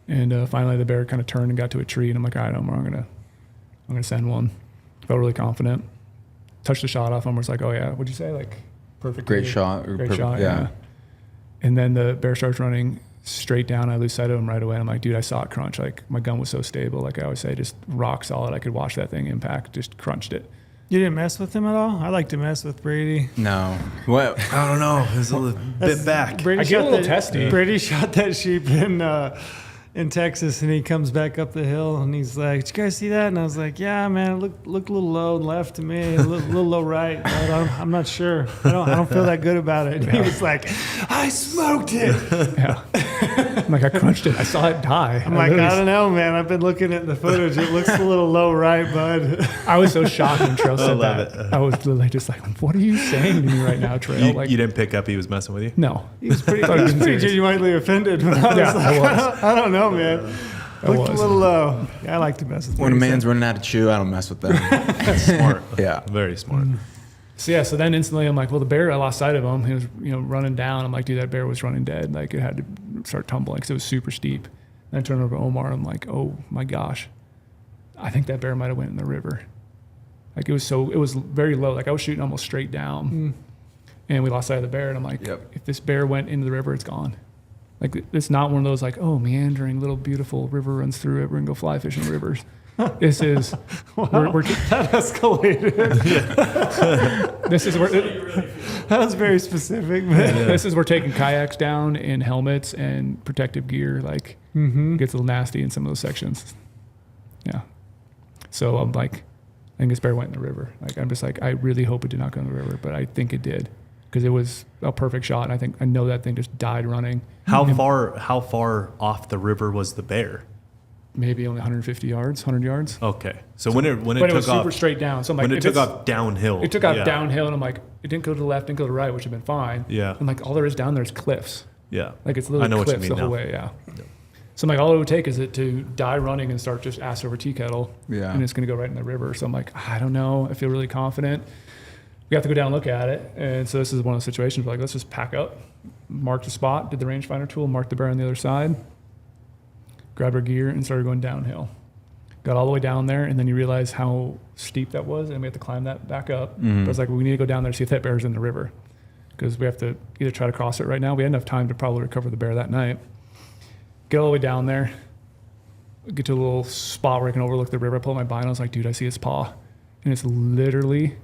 And finally the bear kind of turned and got to a tree. And I'm like, all right, Omar, I'm gonna send one. Felt really confident. Touched the shot off. Omar's like, oh yeah, what'd you say? Like perfect. Great shot. Great shot, yeah. And then the bear starts running straight down. I lose sight of him right away. I'm like, dude, I saw it crunch. Like my gun was so stable. Like I always say, just rock solid. I could watch that thing impact. Just crunched it. You didn't mess with him at all? I like to mess with Brady. No. What? I don't know. It was a little bit back. Brady I get a shot little testy. Brady shot that sheep in Texas, and he comes back up the hill, and he's like, "Did you guys see that?" And I was like, "Yeah, man, it looked a little low left to me, a little low right. But I'm not sure. I don't feel that good about it." And he was like, "I smoked it." Yeah. I'm like, I crunched it. I saw it die. I'm like, I don't know, man. I've been looking at the footage. It looks a little low right, bud. I was so shocked when Trail said love that. I was literally just like, what are you saying to me right now, Trail? You didn't pick up he was messing with you? No. He was pretty genuinely offended. But I was I don't know, man. Looked a little low. Yeah, I like to mess with When a man's running out of chew, I don't mess with them. Smart. Yeah. Very smart. So then instantly I'm like, well, the bear, I lost sight of him. He was, running down. I'm like, dude, that bear was running dead. Like it had to start tumbling because it was super steep. And I turned over to Omar. I'm like, oh my gosh, I think that bear might have went in the river. Like it was very low. Like I was shooting almost straight down and we lost sight of the bear. And I'm like, if this bear went into the river, it's gone. Like it's not one of those like, oh, meandering little beautiful river runs through it. We're gonna go fly fishing rivers. This is we're that escalated. This is where That was very specific, man. this is we're taking kayaks down in helmets and protective gear. Like gets a little nasty in some of those sections. Yeah. So I'm like, I think this bear went in the river. Like I'm just like, I really hope it did not go in the river, but I think it did because it was a perfect shot. And I know that thing just died running. How far off the river was the bear? Maybe only 150 yards, 100 yards. Okay. So when it But it took was super off straight down. So I'm like, when it took off downhill. it took off downhill, and I'm like, it didn't go to the left, didn't go to the right, which would have been fine. Yeah. I'm like, all there is down there is cliffs. Yeah. Like it's I literally know what you cliffs mean the whole now. way. Yeah. So I'm like, all it would take is it to die running and start just ass over tea kettle. Yeah. And it's going to go right in the river. So I'm like, I don't know. I feel really confident. We have to go down and look at it. And so this is one of those situations where like, let's just pack up, mark the spot, did the rangefinder tool, marked the bear on the other side, grabbed our gear and started going downhill. Got all the way down there, and then you realize how steep that was, and we have to climb that back up. But it's like, well, we need to go down there to see if that bear's in the river. because we have to either try to cross it right now. We had enough time to probably recover the bear that night. Get all the way down there, get to a little spot where I can overlook the river. I pull out my binos. I was like, dude, I see its paw. And it's literally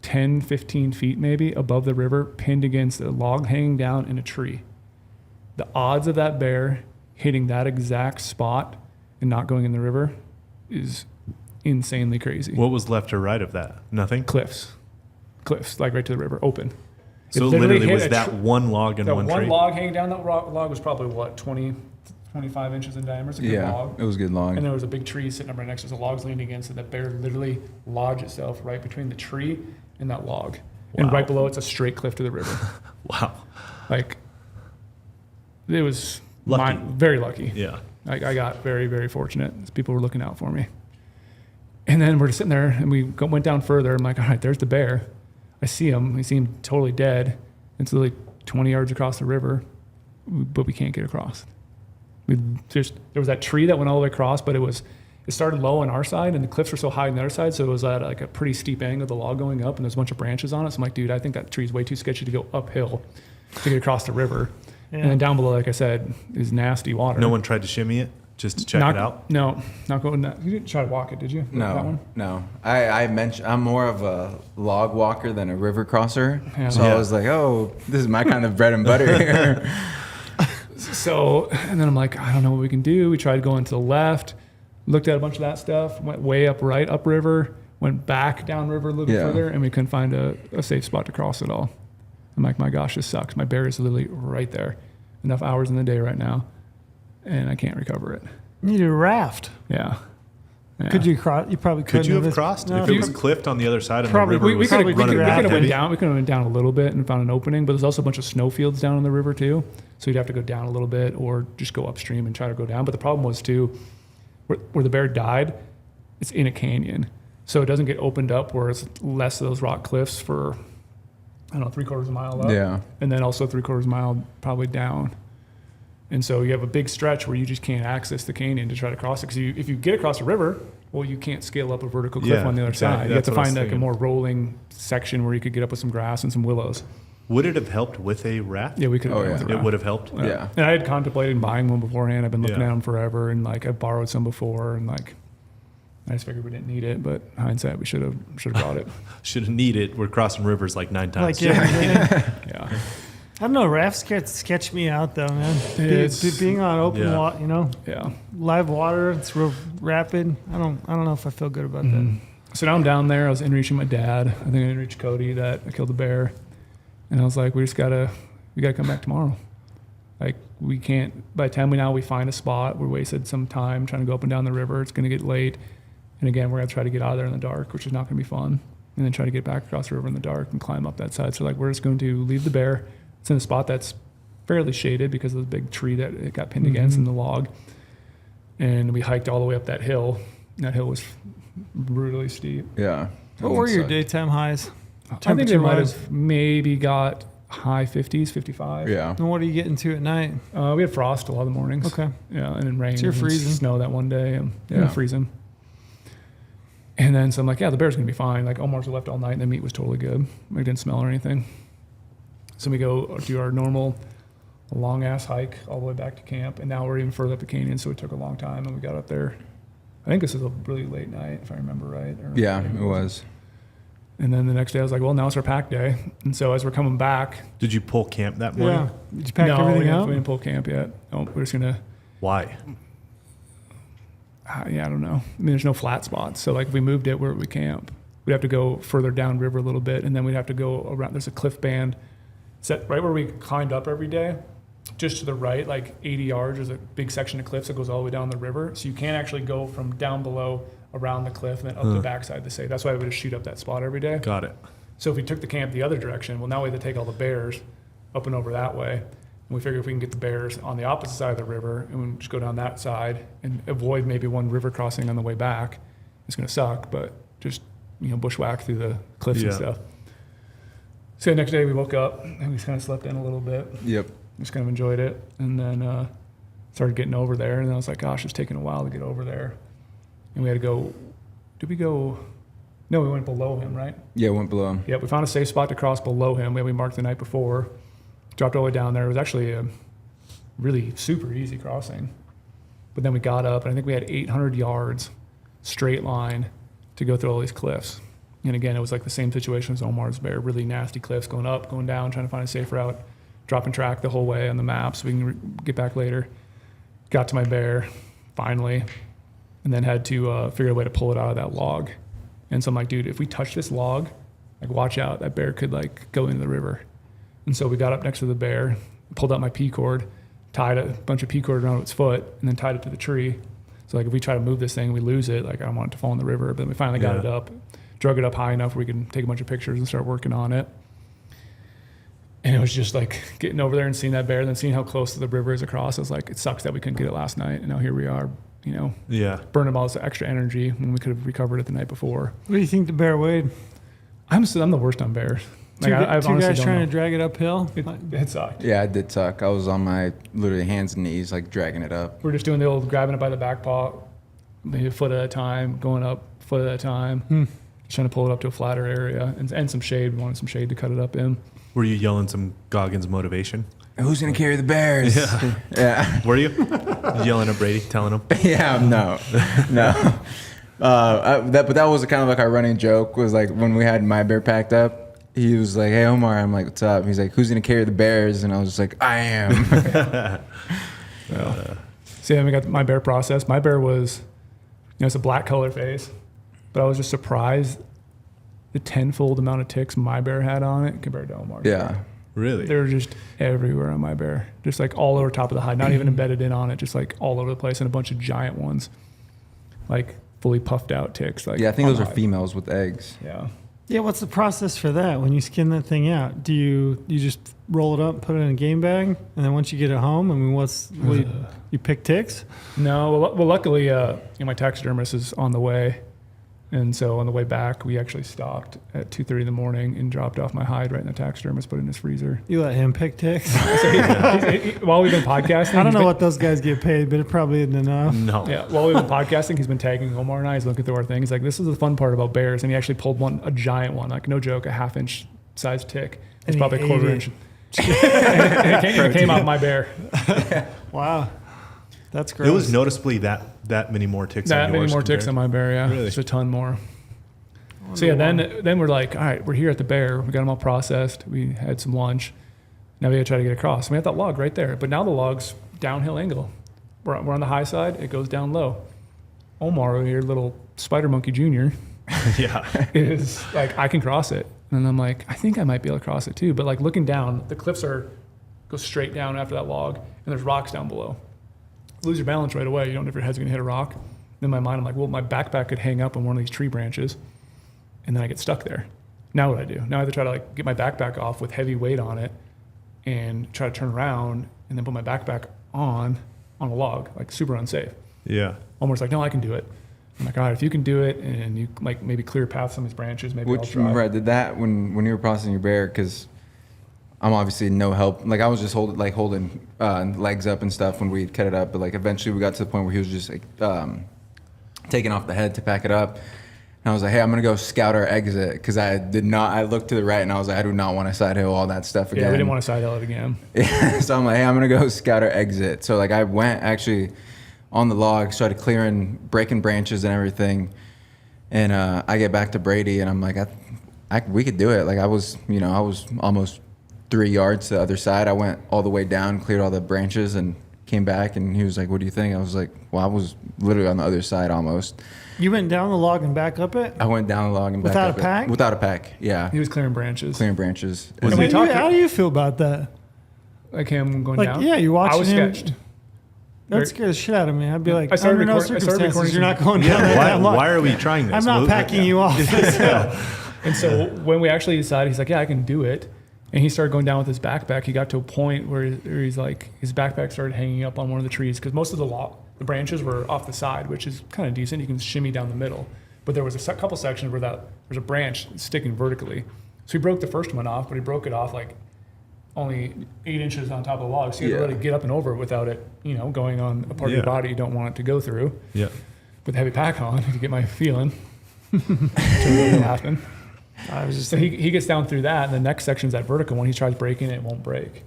10, 15 feet maybe above the river, pinned against a log hanging down in a tree. The odds of that bear hitting that exact spot and not going in the river is insanely crazy. What was left or right of that? Nothing? Cliffs, like right to the river, open. So It literally hit was a that one log in that one one tree? log hanging down. That log was probably what, 20, 25 inches in diameter. It's a good Yeah, log. it was a good log. And there was a big tree sitting up right next to us. The log's leaning against it. That bear literally lodged itself right between the tree and that log. And Wow. right below it's a straight cliff to the river. Wow. Like, it was Lucky. very lucky. Yeah. I got very, very fortunate. People were looking out for me. And then we're just sitting there, and we went down further. I'm like, all right, there's the bear. I see him. He seemed totally dead. It's literally 20 yards across the river, but we can't get across. There was that tree that went all the way across, but it started low on our side, and the cliffs were so high on the other side, so it was at like a pretty steep angle, the log going up, and there's a bunch of branches on it. So I'm like, dude, I think that tree's way too sketchy to go uphill to get across the river. Yeah. And then down below, like I said, is nasty water. No one tried to shimmy it just to check it out? No, not going that. You didn't try to walk it, did you? That No, one? no. I mentioned I'm more of a log walker than a river crosser. Yeah. So Yeah. I was like, oh, this is my kind of bread and butter here. So, and then I'm like, I don't know what we can do. We tried going to the left, looked at a bunch of that stuff, went way upriver, went back downriver a little bit Yeah. further, and we couldn't find a safe spot to cross at all. I'm like, my gosh, this sucks. My bear is literally right there. Enough hours in the day right now, and I can't recover it. You need a raft. Yeah. Yeah. Could you cross? You probably Could you have if- crossed? No, if it was cliffed on the other side and Probably- the river We was could have probably running could have back went heavy? down. We could have went down a little bit and found an opening, but there's also a bunch of snowfields down in the river too. So you'd have to go down a little bit or just go upstream and try to go down. But the problem was too, where the bear died, it's in a canyon, so it doesn't get opened up where it's less of those rock cliffs for, I don't know, 3/4 mile up, Yeah. and then also 3/4 mile probably down. And so you have a big stretch where you just can't access the canyon to try to cross it. Because if you get across a river, well, you can't scale up a vertical cliff Yeah, on the other exactly. side. You have That's to what I was find like a thinking. more rolling section where you could get up with some grass and some willows. Would it have helped with a raft? Yeah, we could have Oh, done yeah. with a It raft. would have helped? Yeah. And I had contemplated buying one beforehand. I've been looking Yeah. at them forever, and like I've borrowed some before, and like I just figured we didn't need it. But hindsight, we should have brought it. Should have needed. We're crossing rivers like 9 times. Like yeah, Yeah. I don't know. Rafts sketch me out though, man. It's- Being on open Yeah. water, Yeah. live water. It's real rapid. I don't know if I feel good about Mhm. So now I'm down there. I was in reaching my dad. I think I in reach Cody that I killed a bear, and I was like, we gotta come back tomorrow. Like we can't. By the time we find a spot, we wasted some time trying to go up and down the river. It's gonna get late, and again we're gonna try to get out of there in the dark, which is not gonna be fun. And then try to get back across the river in the dark and climb up that side. So like we're just going to leave the bear. It's in a spot that's fairly shaded because of the big tree that it got pinned against in the log. And we hiked all the way up that hill. And that hill was brutally steep. Yeah. that. What were your daytime highs? I think they might Temperature-wise? have maybe got high 50s, 55. Yeah. And what are you getting to at night? We had frost a lot of the mornings. Okay. Yeah, and then rain. So you're and freezing. Snow that one day. And Yeah. freezing. And then so I'm like, yeah, the bear's going to be fine. Like Omar's left all night and the meat was totally good. We didn't smell or anything. So we go do our normal long ass hike all the way back to camp. And now we're even further up the canyon. So it took a long time and we got up there. I think this is a really late night, if I remember right. Or Yeah, maybe it was. And then the next day I was like, well, now it's our pack day. And so as we're coming back, Did you pull camp that morning? Yeah. Did you pack no, everything we up? didn't pull camp yet. Oh, we're just going to. Why? Yeah, I don't know. I mean, there's no flat spots. So, like, if we moved it, where would we camp? We'd have to go further downriver a little bit, and then we'd have to go around. There's a cliff band set right where we climbed up every day. Just to the right, like 80 yards, there's a big section of cliffs that goes all the way down the river. So you can't actually go from down below around the cliff and then up the backside to say. That's why we would just shoot up that spot every day. Got it. So if we took the camp the other direction, well, now we have to take all the bears up and over that way. And we figure if we can get the bears on the opposite side of the river and we just go down that side and avoid maybe one river crossing on the way back, it's going to suck, but just, bushwhack through the cliffs and Yeah. stuff. So the next day we woke up and we just kind of slept in a little bit. Yep. Just kind of enjoyed it. And then started getting over there. And then I was like, gosh, it's taking a while to get over there. And we had to go, No, we went below him, right? Yeah, went below him. Yeah, we found a safe spot to cross below him. We marked the night before. Dropped all the way down there. It was actually a really super easy crossing. But then we got up, and I think we had 800 yards straight line to go through all these cliffs. And again, it was like the same situation as Omar's bear, really nasty cliffs, going up, going down, trying to find a safe route, dropping track the whole way on the map so we can get back later. Got to my bear, finally, and then had to figure out a way to pull it out of that log. And so I'm like, dude, if we touch this log, like watch out, that bear could like go into the river. And so we got up next to the bear, pulled out my P cord, tied a bunch of P cord around its foot, and then tied it to the tree. So like if we try to move this thing, we lose it. Like I don't want it to fall in the river. But we finally got it up, drug it up high enough where we could take a bunch of pictures and start working on it. And it was just like getting over there and seeing that bear, and then seeing how close to the river is across. I was like, it sucks that we couldn't get it last night. And now here we are, you know, burning all this extra energy when we could have recovered it the night before. What do you think the bear weighed? I'm the worst on bears. Like, two guys trying to drag it uphill? It sucked. Yeah, it did suck. I was on my literally hands and knees, like dragging it up. We're just doing the old grabbing it by the back paw, maybe a foot at a time, going up a foot at a time, just trying to pull it up to a flatter area and some shade. We wanted some shade to cut it up in. Were you yelling some Goggins motivation? Who's gonna carry the bears? Yeah. Were you yelling at Brady, telling him? Yeah, no. But that was kind of like our running joke. Was like when we had my bear packed up, he was like, "Hey Omar," I'm like, "What's up?" He's like, "Who's gonna carry the bears?" And I was just like, "I am." See, then we got my bear process. My bear was, it's a black color face, but I was just surprised the tenfold amount of ticks my bear had on it compared to Omar's. Yeah. Really? They were just everywhere on my bear, just like all over top of the hide, not even embedded in on it, just like all over the place, and a bunch of giant ones, like fully puffed out ticks. Like Yeah, I think those are females with eggs. Yeah. Yeah, what's the process for that? When you skin that thing out, do you just roll it up, put it in a game bag, and then once you get it home, I mean, you pick ticks? No, well, luckily, my taxidermist is on the way, and so on the way back, we actually stopped at 2:30 in the morning and dropped off my hide right in the taxidermist, put it in his freezer. You let him pick ticks? While we've been podcasting, I don't know what those guys get paid, but it probably isn't enough. No. Yeah, while we've been podcasting, he's been tagging Omar and I. He's looking through our things. Like, this is the fun part about bears, and he actually pulled a giant one, like no joke, a half-inch size tick. It's And probably he a quarter ate inch. it came out my bear. Wow. That's great. It was noticeably that many more ticks on yours. That many more ticks on my bear, yeah. Really? Just a ton more. So yeah, then we're like, all right, we're here at the bear. We got them all processed. We had some lunch. Now we got to try to get across. We have that log right there, but now the log's downhill angle. We're on the high side. It goes down low. Omar over here, little Spider Monkey Jr. Yeah. is like, I can cross it. And I'm like, I think I might be able to cross it too. But like looking down, the cliffs go straight down after that log, and there's rocks down below. Lose your balance right away. You don't know if your head's going to hit a rock. In my mind, I'm like, well, my backpack could hang up on one of these tree branches, and then I get stuck there. Now what do? Now I have to try to like get my backpack off with heavy weight on it and try to turn around and then put my backpack on a log, like super unsafe. Yeah. Omar's like, no, I can do it. I'm like, all right, if you can do it and you like maybe clear a path some of these branches, maybe I'll try. Remember I did that when you were processing your bear, because I'm obviously no help. Like I was just holding legs up and stuff when we cut it up. But like eventually we got to the point where he was just like taking off the head to pack it up. And I was like, hey, I'm gonna go scout our exit, because I looked to the right and I was like, I do not want to side hill all that stuff again. Yeah, we didn't want to side hill it again. So I'm like, hey, I'm gonna go scout our exit. So like I went actually on the log, started breaking branches and everything. And I get back to Brady and I'm like, we could do it. Like I was almost 3 yards to the other side. I went all the way down, cleared all the branches, and came back. And he was like, what do you think? I was like, well, I was literally on the other side almost. You went down the log and back up it? I went down the log and back Without up a pack? Without a pack, yeah. He was clearing branches. Clearing branches. And How do you feel about that? Like him going Like, down? yeah, you're watching I was him. sketched. That scared the shit out of me. I'd be like, I started under no recording circumstances, you're some- not going down that Why, damn log. why are we trying this? I'm not packing you off. And so when we actually decided, he's like, yeah, I can do it. And he started going down with his backpack. He got to a point where he's like, his backpack started hanging up on one of the trees, because most of the branches were off the side, which is kind of decent. You can shimmy down the middle. But there was a couple sections where there's a branch sticking vertically. So he broke the first one off, but he broke it off like only 8 inches on top of the log. So you had to really get up and over it without it, going on a part of your body you don't want it to go through. Yeah. With the heavy pack on to get my feeling. Totally laughing. I was just So he gets down through that, and the next section's that vertical one. He tries breaking it, it won't break.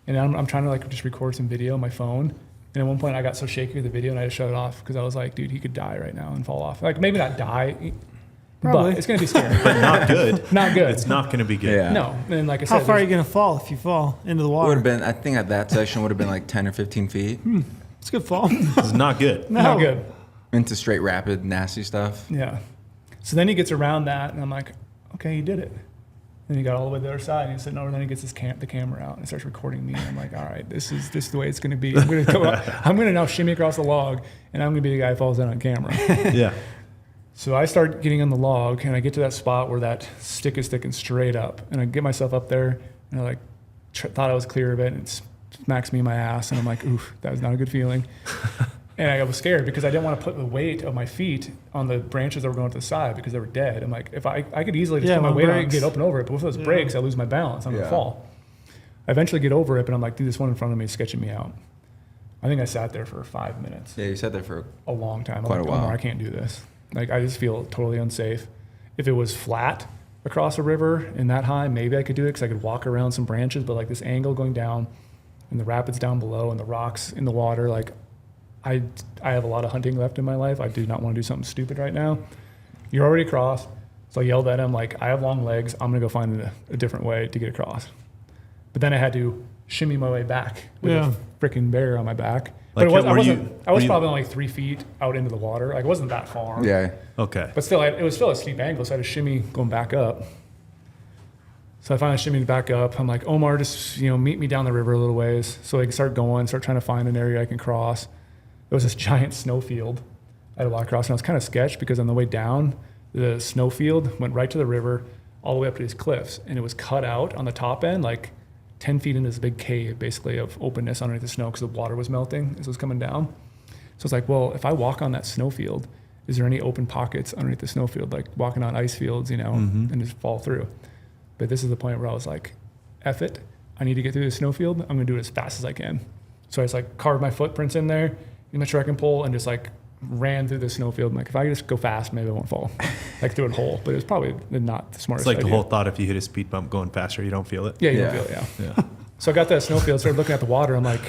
And I'm trying to like just record some video on my phone. And at one point I got so shaky with the video and I just shut it off because I was like, dude, he could die right now and fall off. Like maybe not die, Probably. but it's going to be scary. But not good. Not good. It's not going to be good. Yeah. No. And like I how said, far are you going to fall if you fall into the Would water? have been. I think at that section would have been like 10 or 15 feet It's a good fall. It's not good. No. not good. into straight rapid, nasty stuff. Yeah. So then he gets around that, and I'm like, okay, he did it. Then he got all the way to the other side, and he's sitting over. Then he gets the camera out and starts recording me. And I'm like, all right, this is the way it's going to be. I'm going to now shimmy across the log, and I'm going to be the guy who falls down on camera. Yeah. So I start getting on the log, and I get to that spot where that stick is sticking straight up, and I get myself up there, and I like thought I was clear of it, and it smacks me in my ass, and I'm like, oof, that was not a good feeling. And I was scared because I didn't want to put the weight of my feet on the branches that were going to the side because they were dead. I'm like, if I could easily just put my when weight on and breaks. get up and over it, but if it breaks, I lose my balance. I'm going to Yeah. fall. I eventually get over it, but I'm like, dude, this one in front of me is sketching me out. I think I sat there for 5 minutes. Yeah, you sat there for. A long time. I'm Quite a like, while. Omar, I can't do this. Like, I just feel totally unsafe. If it was flat across a river and that high, maybe I could do it because I could walk around some branches, but like this angle going down and the rapids down below and the rocks in the water, like I have a lot of hunting left in my life. I do not want to do something stupid right now. You're already across. So I yelled at him, like, I have long legs. I'm going to go find a different way to get across. But then I had to shimmy my way back with a freaking bear on my back. Like, But I was were you- probably only 3 feet out into the water. Like, it wasn't that far. Yeah. Okay. But still, it was still a steep angle, so I had to shimmy going back up. So I finally shimmied back up. I'm like, Omar, just meet me down the river a little ways. So I can start trying to find an area I can cross. There was this giant snowfield I had to walk across, and I was kind of sketched because on the way down, the snowfield went right to the river, all the way up to these cliffs, and it was cut out on the top end, like 10 feet into this big cave, basically, of openness underneath the snow because the water was melting as it was coming down. So it's like, well, if I walk on that snowfield, is there any open pockets underneath the snowfield, like walking on ice fields, and just fall through? But this is the point where I was like, F it, I need to get through the snowfield. I'm gonna do it as fast as I can. So I just like carved my footprints in there, in my trekking pole, and just like ran through the snowfield. I'm like, if I just go fast, maybe I won't fall, like through a hole. But it was probably not the It's smartest like idea. the whole thought if you hit a speed bump going faster, you don't feel it. Yeah, you Yeah. don't feel it, yeah. Yeah. So I got that snowfield, started looking at the water. I'm like,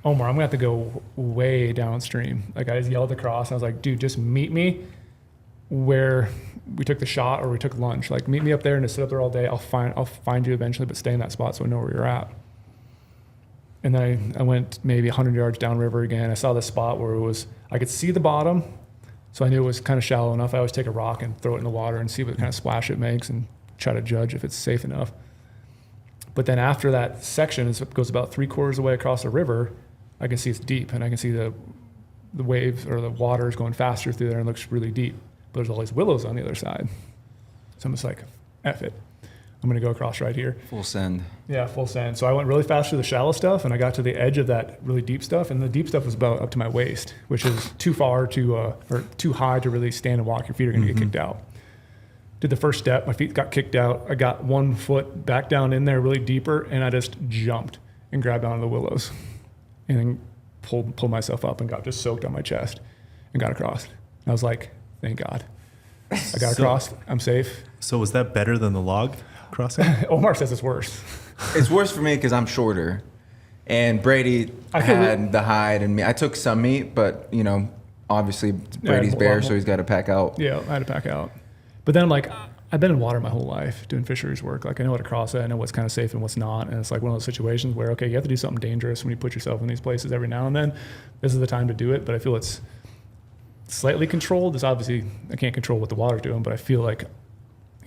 Omar, I'm gonna have to go way downstream. Like I just yelled across. I was like, dude, just meet me where we took the shot or we took lunch. Like meet me up there and just sit up there all day. I'll find you eventually, but stay in that spot so I know where you're at. And then I went maybe 100 yards downriver again. I saw this spot where I could see the bottom, so I knew it was kind of shallow enough. I always take a rock and throw it in the water and see what kind of splash it makes and try to judge if it's safe enough. But then after that section, it goes about 3/4 away across the river, I can see it's deep, and I can see the waves or the water is going faster through there and it looks really deep. But there's all these willows on the other side. So I'm just like, F it. I'm going to go across right here. Full send. Yeah, full send. So I went really fast through the shallow stuff, and I got to the edge of that really deep stuff, and the deep stuff was about up to my waist, which is too far or too high to really stand and walk. Your feet are going to get kicked out. Did the first step, my feet got kicked out. I got 1 foot back down in there really deeper, and I just jumped and grabbed onto the willows, and then pulled myself up and got just soaked on my chest and got across. And I was like, thank God. I got across. I'm safe. So was that better than the log crossing? Omar says it's worse. It's worse for me because I'm shorter, and Brady I feel had the hide and me. I took some meat, but obviously Brady's Yeah, bear, well, so he's got to pack out. Yeah, I had to pack out. But then I'm like, I've been in water my whole life doing fisheries work. Like I know how to cross it. I know what's kind of safe and what's not. And it's like one of those situations where, okay, you have to do something dangerous when you put yourself in these places every now and then. This is the time to do it. But I feel it's slightly controlled. It's obviously, I can't control what the water's doing, but I feel like,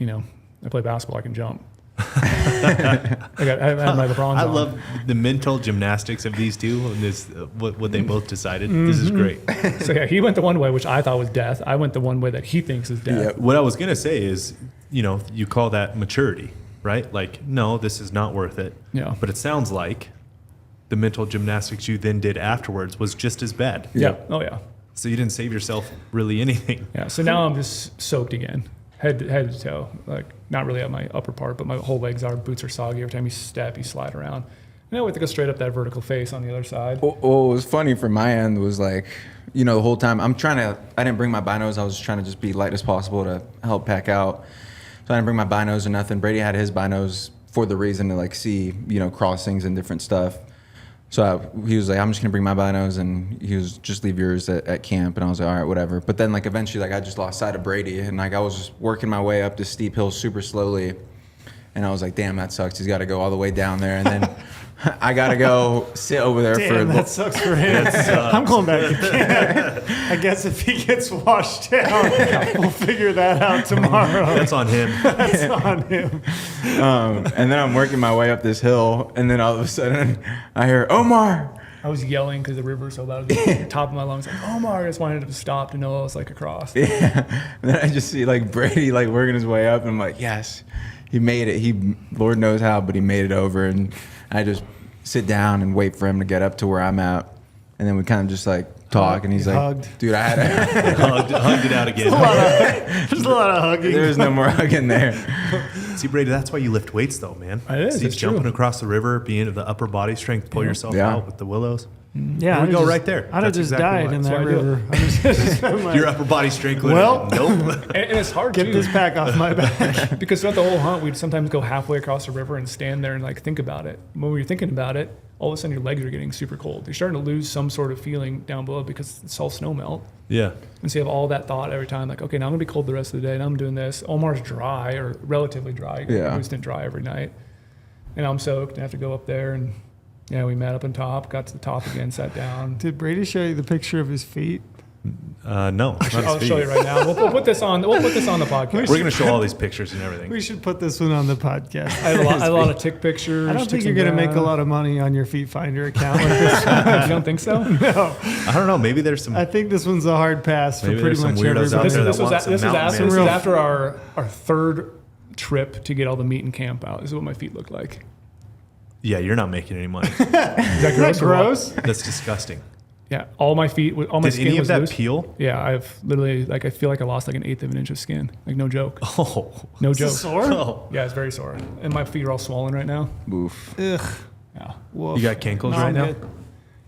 I play basketball, I can jump. I have my LeBrons I on. love the mental gymnastics of these two and this what they both decided. This is great. So yeah, he went the one way, which I thought was death. I went the one way that he thinks is death. What I was gonna say is, you call that maturity, right? Like, no, this is not worth it. Yeah. But it sounds like the mental gymnastics you then did afterwards was just as bad. Yeah. Oh yeah. So you didn't save yourself really anything. Yeah. So now I'm just soaked again, head to toe. Like not really at my upper part, but my whole legs are. Boots are soggy. Every time you step, you slide around. And I have to go straight up that vertical face on the other side. What was funny from my end was like, you know, the whole time I didn't bring my binos. I was trying to just be light as possible to help pack out. So I didn't bring my binos or nothing. Brady had his binos for the reason to like see, you know, crossings and different stuff. So he was like, I'm just gonna bring my binos, and he was just leave yours at camp. And I was like, all right, whatever. But then like eventually, like I just lost sight of Brady, and like I was just working my way up this steep hill super slowly, and I was like, damn, that sucks. He's got to go all the way down there, and then I got to go sit over there for. Damn, that sucks for him. I'm going back to camp. I guess if he gets washed down, we'll figure that out tomorrow. That's on him. That's on him. And then I'm working my way up this hill, and then all of a sudden I hear Omar. I was yelling because the river was so loud. It was at the top of my lungs, like, Omar. I just wanted to stop to know I was like across. Yeah. And then I just see like Brady like working his way up, and I'm like, yes, he made it. He, Lord knows how, but he made it over. And I just sit down and wait for him to get up to where I'm at, and then we kind of just like talk, and he's like, hugged. dude, I had Hugged it out again. There's a lot of hugging. there was no more hugging there. See, Brady, that's why you lift weights, though, man. It is, See, it's jumping true. across the river, being the upper body strength, pull yourself Yeah. out with the willows. Yeah, we go right there. I'd have That's just exactly died why. in That's that why I do river. I'm just like, Your upper body strength. Well. Nope. And it's hard get too, this pack off my back. because throughout the whole hunt, we'd sometimes go halfway across the river and stand there and like think about it. When you're thinking about it, all of a sudden your legs are getting super cold. You're starting to lose some sort of feeling down below because it's all snow melt. Yeah. And so you have all that thought every time, like, okay, now I'm gonna be cold the rest of the day. Now I'm doing this. Omar's dry or relatively dry. Yeah. He didn't dry every night. And I'm soaked and I have to go up there, and yeah, we met up on top, got to the top again, sat down. Did Brady show you the picture of his feet? No. not his I'll show feet. you right now. We'll put this on. We'll put this on the podcast. We're going to show all these pictures and everything. We should put this one on the podcast. I have a lot of tick pictures. I don't think you're going to make a lot of money on your Feet Finder account like this. You don't think so? No, I don't know. Maybe there's some. I think this one's a hard pass for Maybe pretty there's some much weirdos out everybody. there that This was want some mountain this man. was after our third trip to get all the meat and camp out. This is what my feet look like. Yeah, you're not making any money. Is that Isn't that or what? gross? That's disgusting. Yeah, all my feet, all my Did skin any of was that loose. peel? Yeah, I've literally like I feel like I lost like 1/8 of an inch of skin. Like no joke, Oh. no Is joke. this sore? Oh. Yeah, it's very sore, and my feet are all swollen right now. Oof. Ugh. Yeah, Woof. You got cankles No, right I'm now? good.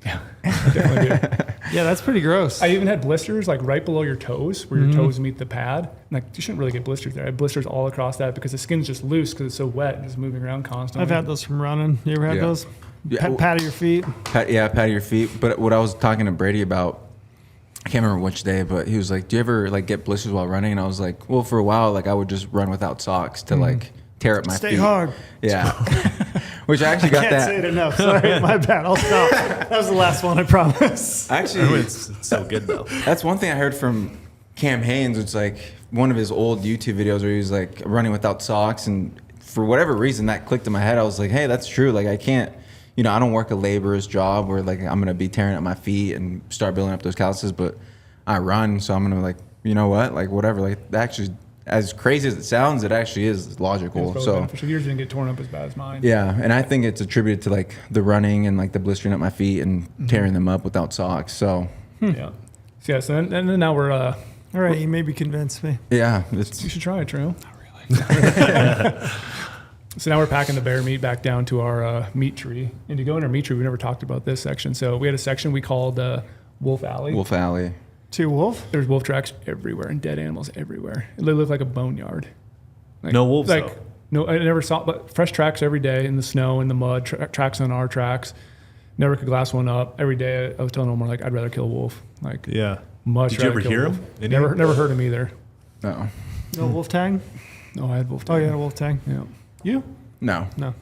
I definitely do. Yeah, that's pretty gross. I even had blisters like right below your toes, where your toes meet the pad. Like you shouldn't really get blisters there. I had blisters all across that because the skin's just loose because it's so wet and just moving around constantly. I've had those from running. You ever had Yeah. those? Yeah, well- Pat of your feet. Pat your feet. But what I was talking to Brady about, I can't remember which day, but he was like, "Do you ever like get blisters while running?" And I was like, "Well, for a while, like I would just run without socks to like tear up my Stay feet." hard. Yeah. Which I actually got Can't say it that. enough. Sorry, my bad. I'll stop. That was the last one, I promise. Actually, It's so good, though. that's one thing I heard from Cam Haynes. It's like one of his old YouTube videos where he was like running without socks, and for whatever reason that clicked in my head. I was like, "Hey, that's true. Like I can't." You know, I don't work a laborer's job where like I'm gonna be tearing up my feet and start building up those calluses, but I run, so I'm gonna like, you know what, like whatever. Like actually, as crazy as it sounds, it actually is logical. So yours didn't get torn up as bad as mine. yeah, and I think it's attributed to like the running and like the blistering up my feet and tearing them up without socks. So Yeah. So yeah. So then now we're. All right, you maybe convinced me. yeah, You it's should try it, Drew. Not really. So now we're packing the bear meat back down to our meat tree. And to go in our meat tree, we never talked about this section. So we had a section we called Wolf Alley. Wolf Alley. To wolf? There's wolf tracks everywhere and dead animals everywhere. It literally looked like a boneyard. Like, No wolves, Like though. no, I never saw, but fresh tracks every day in the snow, in the mud, tracks on our tracks. Never could glass one up. Every day I was telling Omar like I'd rather kill a wolf. Like Yeah. much. Did you rather ever kill a hear wolf. him? Any- Never heard him either. No, No wolf tag? No, I had wolf. Oh, you tag. had a wolf tag. Yeah. You? no. No.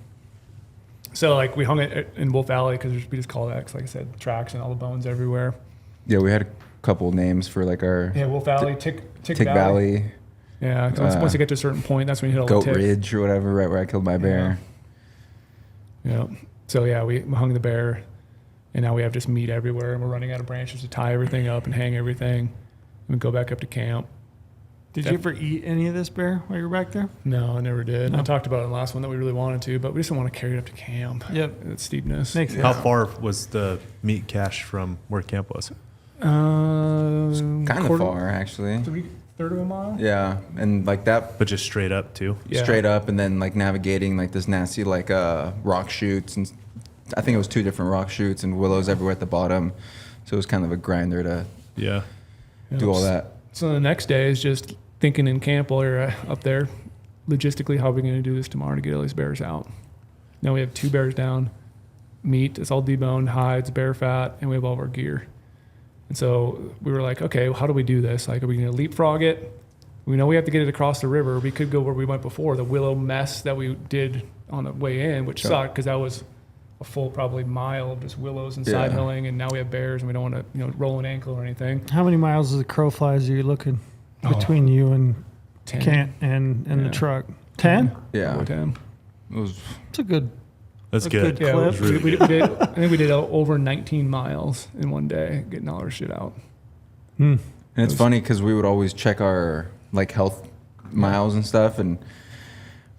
So like we hung it in Wolf Alley because we just call that 'cause, like I said, tracks and all the bones everywhere. Yeah, we had a couple names for like our Yeah, Wolf Alley, Tick Tick Valley, Yeah, 'cause once you get to a certain point, that's when you hit all Goat the ticks. Ridge or whatever, right where I killed my bear. Yeah. So yeah, we hung the bear, and now we have just meat everywhere, and we're running out of branches to tie everything up and hang everything, and we go back up to camp. Did you ever eat any of this bear while you were back there? No, I never did. No. I talked about it in the last one that we really wanted to, but we just didn't want to carry it up to camp. Yep. That steepness. Makes sense. How far was the meat cache from where camp was? Kind of quarter- far actually. Third of a mile. Yeah, and like that But just straight up, too? Yeah. straight up, and then like navigating like this nasty like rock chutes, and I think it was 2 different rock chutes and willows everywhere at the bottom. So it was kind of a grinder to Yeah. do all that. So the next day is just thinking in camp while you're up there, logistically, how are we going to do this tomorrow to get all these bears out? Now we have 2 bears down, meat, it's all deboned, hides, bear fat, and we have all of our gear. And so we were like, okay, well, how do we do this? Like, are we going to leapfrog it? We know we have to get it across the river. We could go where we went before, the willow mess that we did on the way in, which sucked because that was a full probably mile of just willows and side hilling, and now we have bears and we don't want to roll an ankle or anything. How many miles of the crow flies are you looking between you and 10. Kent and the truck? 10? Yeah. 10. It was It's a good. That's A good. good Yeah, clip. we did, I think we did over 19 miles in one day getting all our shit out. And it's funny because we would always check our like health miles and stuff, and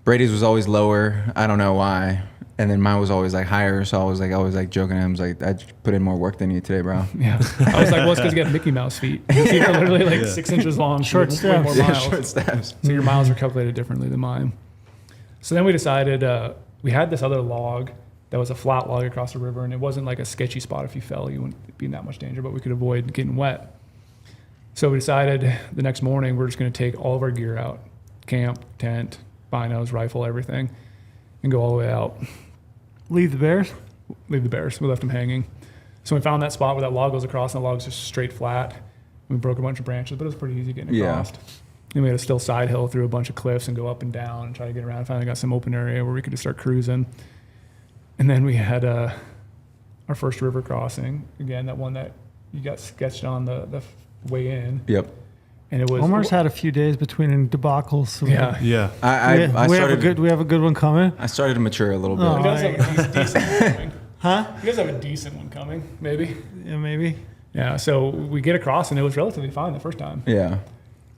Brady's was always lower. I don't know why. And then mine was always like higher. So I was like joking at him. I was like, I put in more work than you today, bro. Yeah. I was like, well, it's because you got Mickey Mouse feet. His feet are literally like 6 inches long. Short so way more steps. miles. Short steps. So your miles are calculated differently than mine. So then we decided we had this other log that was a flat log across the river, and it wasn't like a sketchy spot. If you fell, you wouldn't be in that much danger, but we could avoid getting wet. So we decided the next morning we're just going to take all of our gear out, camp, tent, binos, rifle, everything, and go all the way out. Leave the bears? Leave the bears. We left them hanging. So we found that spot where that log goes across, and the log's just straight flat. We broke a bunch of branches, but it was pretty easy getting across. And we had a still side hill through a bunch of cliffs and go up and down and try to get around. Finally got some open area where we could just start cruising. And then we had our first river crossing. Again, that one that you got sketched on the way in. Yep. And it was Omar's had a few days between debacles. So yeah. Yeah. we have a good one coming. I started to mature a little bit. Oh. He does have a decent one coming. Huh? He does have a decent one coming, maybe. Yeah, maybe. Yeah. So we get across, and it was relatively fine the first time. Yeah.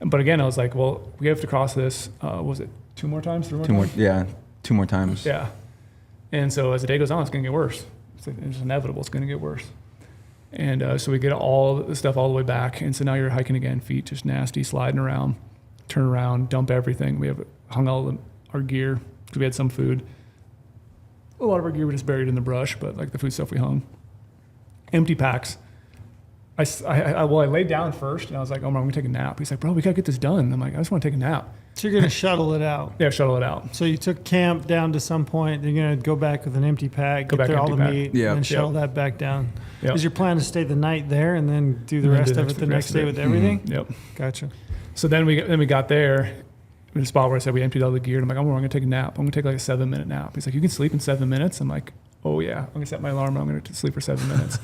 But again, I was like, well, we have to cross this. Was it 2 more times? 3 more times? Yeah. 2 more times. Yeah. And so as the day goes on, it's going to get worse. It's inevitable. It's going to get worse. And so we get all the stuff all the way back. And so now you're hiking again, feet just nasty, sliding around, turn around, dump everything. We have hung all our gear because we had some food. A lot of our gear we just buried in the brush, but like the food stuff we hung. Empty packs. I laid down first, and I was like, Omar, I'm going to take a nap. He's like, bro, we got to get this done. I'm like, I just want to take a nap. So you're going to shuttle it out. Yeah, shuttle it out. So you took camp down to some point. You're going to go back with an empty pack, Go get back there all the empty pack. meat, Yep. and then shuttle that back down. Yep. Is your plan to stay the night there and then do the And then rest do of it the next day with everything? Yep. Gotcha. So then we got there in a spot where I said we emptied all the gear. And I'm like, I'm going to take a nap. I'm going to take like a 7-minute nap. He's like, you can sleep in 7 minutes? I'm like, oh yeah. I'm going to set my alarm. I'm going to sleep for 7 minutes.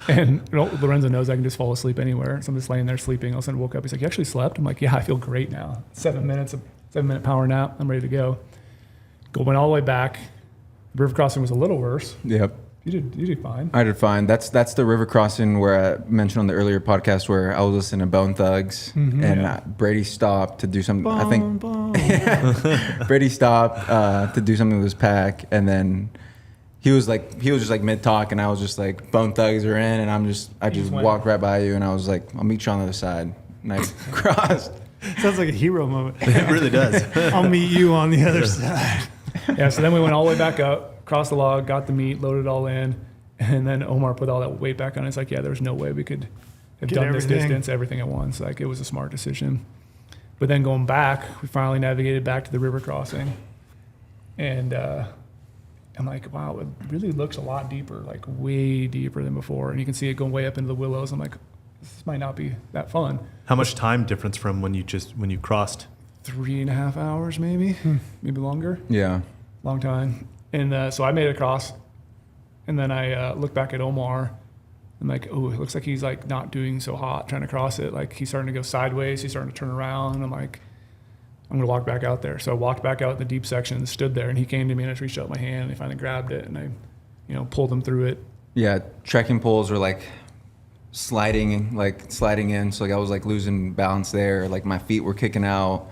And Lorenzo knows I can just fall asleep anywhere. So I'm just laying there sleeping. All of a sudden I woke up. He's like, you actually slept? I'm like, yeah, I feel great now. 7 minutes, a 7-minute power nap. I'm ready to go. Went all the way back. The river crossing was a little worse. Yep. You did fine. I did fine. That's the river crossing where I mentioned on the earlier podcast where I was listening to Bone Thugs and Brady stopped to do something. I think Brady stopped to do something with his pack, and then he was just like mid talk, and I was just like, Bone Thugs are in, and I just went. walked right by you, and I was like, I'll meet you on the other side. And I crossed. Sounds like a hero moment. It really does. I'll meet you on the other side. Yeah, so then we went all the way back up, crossed the log, got the meat, loaded it all in, and then Omar put all that weight back on. It's like, yeah, there's no way we could have Get done everything. this distance, everything at once. Like, it was a smart decision. But then going back, we finally navigated back to the river crossing. And I'm like, wow, it really looks a lot deeper, like way deeper than before. And you can see it going way up into the willows. I'm like, this might not be that fun. How much time difference from when you crossed? 3.5 hours, maybe longer. Yeah. Long time. And so I made it across, and then I looked back at Omar. I'm like, oh, it looks like he's like not doing so hot trying to cross it. Like, he's starting to go sideways. He's starting to turn around. And I'm like, I'm going to walk back out there. So I walked back out in the deep section and stood there, and he came to me, and I just reached out my hand, and he finally grabbed it, and I, pulled him through it. Yeah. Trekking poles were like sliding in. So like I was like losing balance there. Like my feet were kicking out.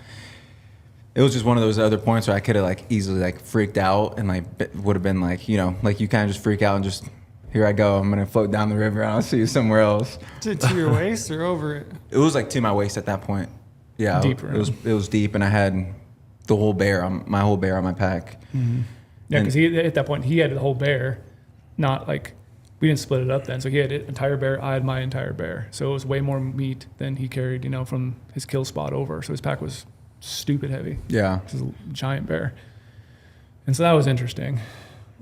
It was just one of those other points where I could have like easily like freaked out and like would have been like, like you kind of just freak out and just, here I go. I'm going to float down the river. I'll see you somewhere else. To your waist or over it? It was like to my waist at that point. Yeah. Deeper. It was deep, and I had my whole bear on my pack. Mm-hmm. Yeah, because at that point he had the whole bear, not like we didn't split it up then. So he had an entire bear, I had my entire bear. So it was way more meat than he carried, you know, from his kill spot over. So his pack was stupid heavy. Yeah. This is a giant bear. And so that was interesting.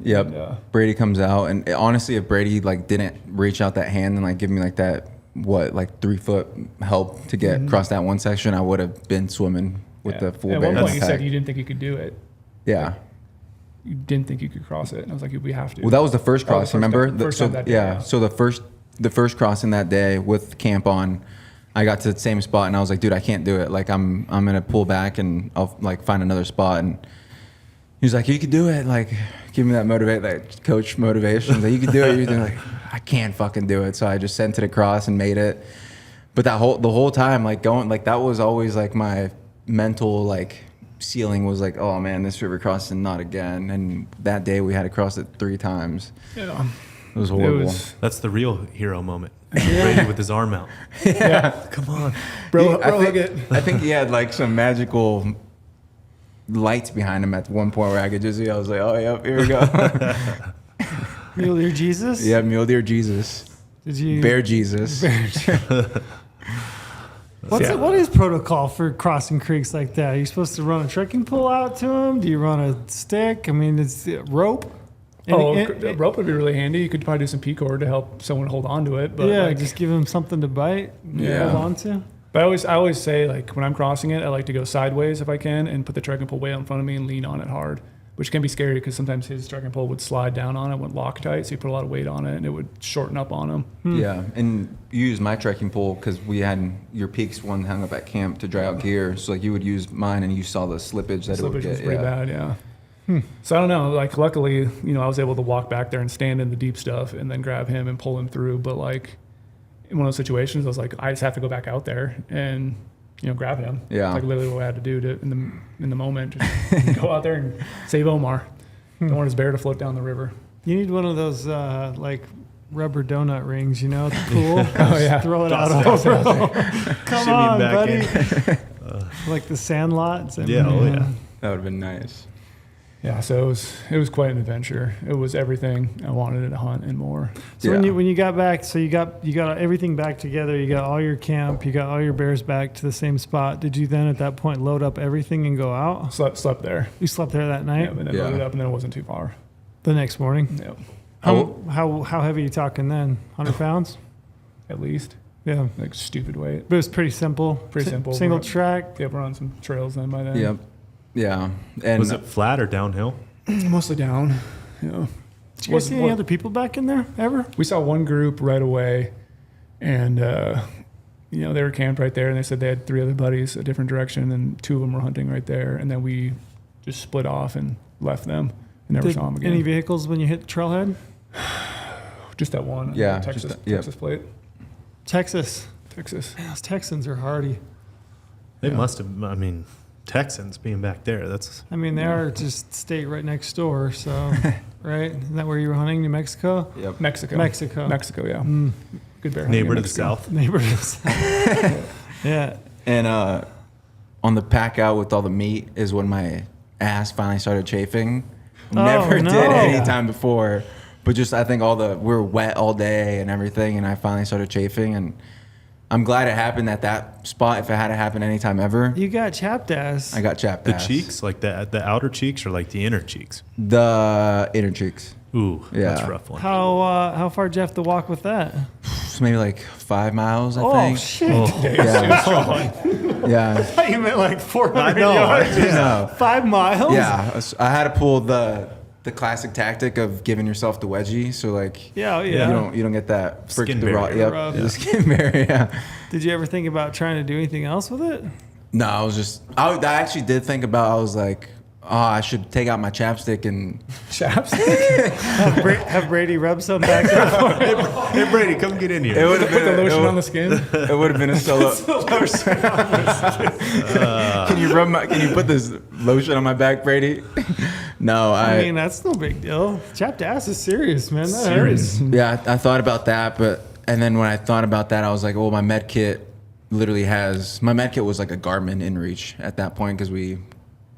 Yep. And, Brady comes out, and honestly, if Brady like didn't reach out that hand and like give me like that, like 3 foot help to get across that one section, I would have been swimming with the full At bear. one point you pack. said you didn't think you could do it. Yeah. You didn't think you could cross it. And I was like, we have to. Well, that was the first That was cross. the first Remember? time- first So time that day, yeah. yeah. So the first crossing that day with camp on, I got to the same spot and I was like, dude, I can't do it. Like I'm gonna pull back and I'll like find another spot. And he was like, you could do it. Like give me that coach motivation. Like you could do it. You're like, I can't fucking do it. So I just sent it across and made it. But the whole time, like going, like that was always like my mental like ceiling was like, oh man, this river crossing, not again. And that day we had to cross it 3 times. Yeah. It was horrible. It was, That's the real hero moment. Brady with his arm out. Yeah. Come on. bro, I think he had like some magical lights behind him at one point where I could just see. I was like, oh, yep, here we go. Mule Deer Jesus? Yeah, Mule Deer Jesus. Did you Bear Jesus. What is protocol for crossing creeks like that? Are you supposed to run a trekking pole out to them? Do you run a stick? I mean, it's rope. a rope would be really handy. You could probably do some P-cord to help someone hold on to it. But yeah, like, just give them something to bite. Yeah. Hold on to. But I always say, like, when I'm crossing it, I like to go sideways if I can and put the trekking pole way out in front of me and lean on it hard, which can be scary because sometimes his trekking pole would slide down on it, wouldn't lock tight, so you put a lot of weight on it and it would shorten up on him. Yeah, and you use my trekking pole because we had your Peaks one hung up at camp to dry out gear. So like you would use mine, and you saw the slippage that it would Slippage get. was pretty yeah. bad, yeah. So I don't know. Like, luckily, you know, I was able to walk back there and stand in the deep stuff and then grab him and pull him through. But like, in one of those situations, I was like, I just have to go back out there and, you know, grab him. Yeah. It's like literally what I had to do to in the moment. Just go out there and save Omar. Don't want his bear to float down the river. You need one of those like rubber donut rings, you know, at the pool. Oh, yeah. Throw it out Toss it over. Come Shimmy on, back buddy. in. Like the Sandlot. Yeah, oh yeah. That would have been nice. Yeah, so it was quite an adventure. It was everything I wanted to hunt and more. So Yeah. when you got back, so you got everything back together. You got all your camp. You got all your bears back to the same spot. Did you then at that point load up everything and go out? Slept there. You slept there that Yeah, night. but then Yeah. loaded up and then it wasn't too far. The next morning. Yep. How heavy are you talking then? 100 pounds? At least. Yeah. Like stupid weight. But it was pretty simple. Pretty simple. Single We're- track. Yep, we're on some trails then by then. Yep. Yeah. And Was it flat or downhill? Mostly down. Yeah. Did you guys see any other people back in there ever? We saw one group right away, and you know, they were camped right there, and they said they had 3 other buddies a different direction, and 2 of them were hunting right there, and then we just split off and left them and never Did saw them again. any vehicles when you hit the trailhead? Just that one. Yeah, Texas, just that- yeah. Texas plate. Texas. Texas. Man, those Texans are hardy. They Yeah. must have. I mean, Texans being back there. That's I mean, they are just state right next door. So, right? Isn't that where you were hunting? New Mexico? Yep. Mexico. Mexico. Mexico, yeah. Mm, Good bear hunting in neighbor to the Mexico. south. neighbors. Yeah. And on the pack out with all the meat is when my ass finally started chafing. Oh, Never no. did any time before, but just I think we were wet all day and everything, and I finally started chafing, and I'm glad it happened at that spot. If it had happened anytime ever, You got chapped ass. I got chapped The ass. cheeks, like the outer cheeks, or like the inner cheeks. The inner cheeks. Ooh, that's Yeah. a rough one. How far did you have to walk with that? It's maybe like 5 miles, I Oh, think. shit. Yeah. Yeah. You meant like 400 I know. yards. No. 5 miles? Yeah. I had to pull the classic tactic of giving yourself the wedgie. So like, Yeah, oh, yeah. you don't get that Skin the raw. barrier. Yep. Yeah. The skin barrier. Yeah. Did you ever think about trying to do anything else with it? No, I actually did think about. I was like, oh, I should take out my chapstick and Have Brady rub some back there for you? Hey Brady, come get in here. it would have Put the been lotion on the skin. it would have been a solo. Can you put this lotion on my back, Brady? No, I mean, that's no big deal. Chapped ass is serious, man. That Serious. hurts. yeah, I thought about that, and then when I thought about that, I was like, well, my med kit literally has my med kit was like a Garmin InReach at that point because we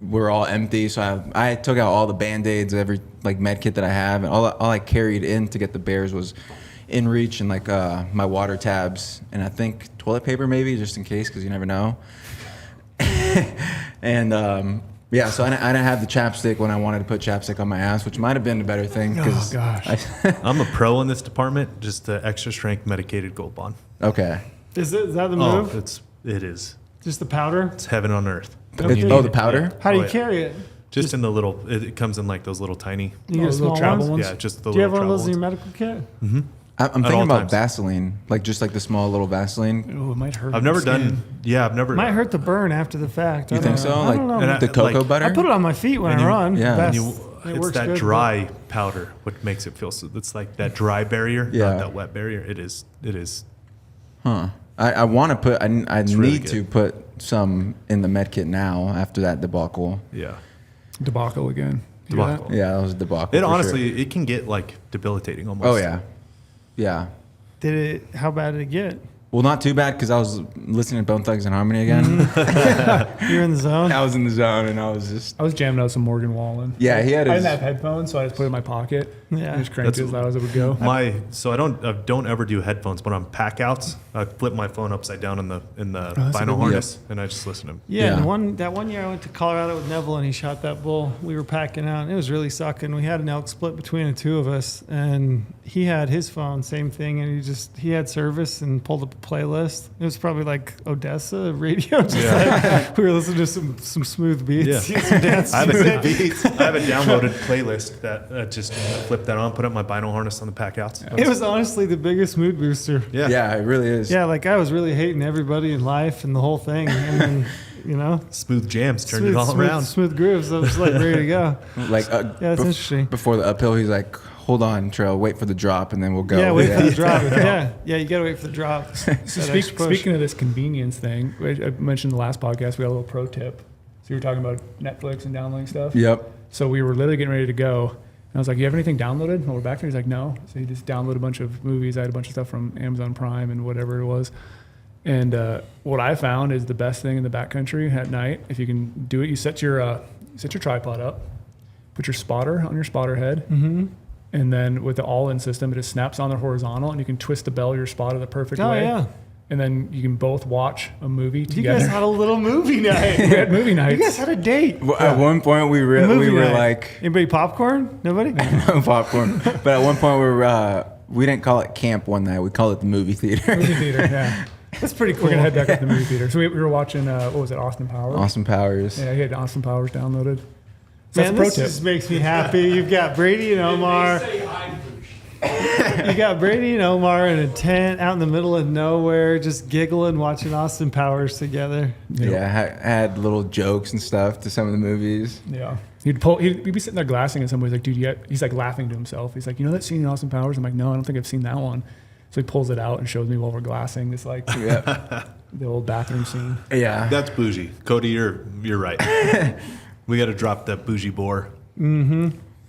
were all empty. So I took out all the Band-Aids, every like med kit that I have, and all I carried in to get the bears was in reach and like my water tabs and I think toilet paper maybe just in case because you never know. And yeah, so I didn't have the chapstick when I wanted to put chapstick on my ass, which might have been a better thing. Oh gosh, I'm a pro in this department. Just the extra strength medicated Gold Bond. Okay. Is that the move? Oh, it is. Just the powder? It's heaven on earth. The powder? How do you Oh, yeah. carry it? Just in the little. It comes in like those little tiny. You get little small travel ones? ones? Yeah, just the Do you have little one of those in travel your ones. medical kit? I'm At thinking all about times. Vaseline, like just like the small little Vaseline. oh, it might hurt. I've never the skin. done. Yeah, I've never. Might hurt the burn after the fact. You I think don't so? know. I Like don't know. And I- the cocoa like- butter? I put it on my feet when And I you- run. yeah. That's, And it it's works that good, dry powder what makes it feel so. It's like that dry barrier, Yeah. not that wet barrier. It is. Huh. I want to put, I really need good. to put some in the med kit now after that debacle. Yeah. Debacle again. You hear Debacle. Yeah, that was a debacle. It for honestly, sure. it can get like debilitating almost. Oh, yeah. Yeah. How bad did it get? Well, not too bad because I was listening to Bone Thugs and Harmony again. You're in the zone? I was in the zone and I was just. I was jamming out some Morgan Wallen. Yeah, he had I his. didn't have headphones, so I just put it in my pocket. Yeah. And just cranked it as loud as it would go. So I don't ever do headphones, but on pack outs, I flip my phone upside down in the that's a good vinyl one. harness, and I just listen to them. Yeah, Yeah. and that one year I went to Colorado with Neville and he shot that bull. We were packing out and it was really sucking. We had an elk split between the two of us and he had his phone, same thing, and he had service and pulled up a playlist. It was probably like Odessa radio. Just like, we were listening to some smooth beats. Yeah. Some dance I have music. a downloaded playlist that just flip that on, put up my vinyl harness on the pack outs. It was honestly the biggest mood booster. Yeah. Yeah, it really is. Yeah, like I was really hating everybody in life and the whole thing. And then, Smooth jams turned it all around. Smooth grooves. I was like ready to go. Like, Yeah, that's interesting. Before the uphill, he's like, hold on, Trail, wait for the drop and then we'll go. Yeah, wait for the drop. Yeah, you got to wait for the drop. So speaking of this convenience thing, I mentioned in the last podcast, we got a little pro tip. So you were talking about Netflix and downloading stuff. Yep. So we were literally getting ready to go. And I was like, you have anything downloaded? And we're back there. He's like, no. So he just downloaded a bunch of movies. I had a bunch of stuff from Amazon Prime and whatever it was. And what I found is the best thing in the backcountry at night, if you can do it, you set your tripod up, put your spotter on your spotter head, and then with the all-in system, it just snaps on the horizontal, and you can twist the bell of your spotter the perfect Oh, way. yeah. And then you can both watch a movie You together. guys had a little movie night. We had movie You nights. guys had a date. Well, at one point, we were Movie night. like, Anybody popcorn? Nobody? no popcorn. But at one point, we didn't call it camp one night. We called it the movie theater. Movie theater, yeah. That's pretty cool. We're going to head back up to the movie theater. So we were watching, what was it, Austin Powers? Austin Powers. Yeah, he had Austin Powers downloaded. Man, So that's a pro this tip. just makes me happy. You've got Brady and Omar. You got Brady and Omar in a tent out in the middle of nowhere, just giggling, watching Austin Powers together. Yeah, I had little jokes and stuff to some of the movies. Yeah. He'd be sitting there glassing at somebody. He's like, dude, he's like laughing to himself. He's like, you know that scene in Austin Powers? I'm like, no, I don't think I've seen that one. So he pulls it out and shows me while we're glassing. It's like Yeah. the old bathroom scene. Yeah. That's bougie. Cody, you're right. We got to drop that bougie boar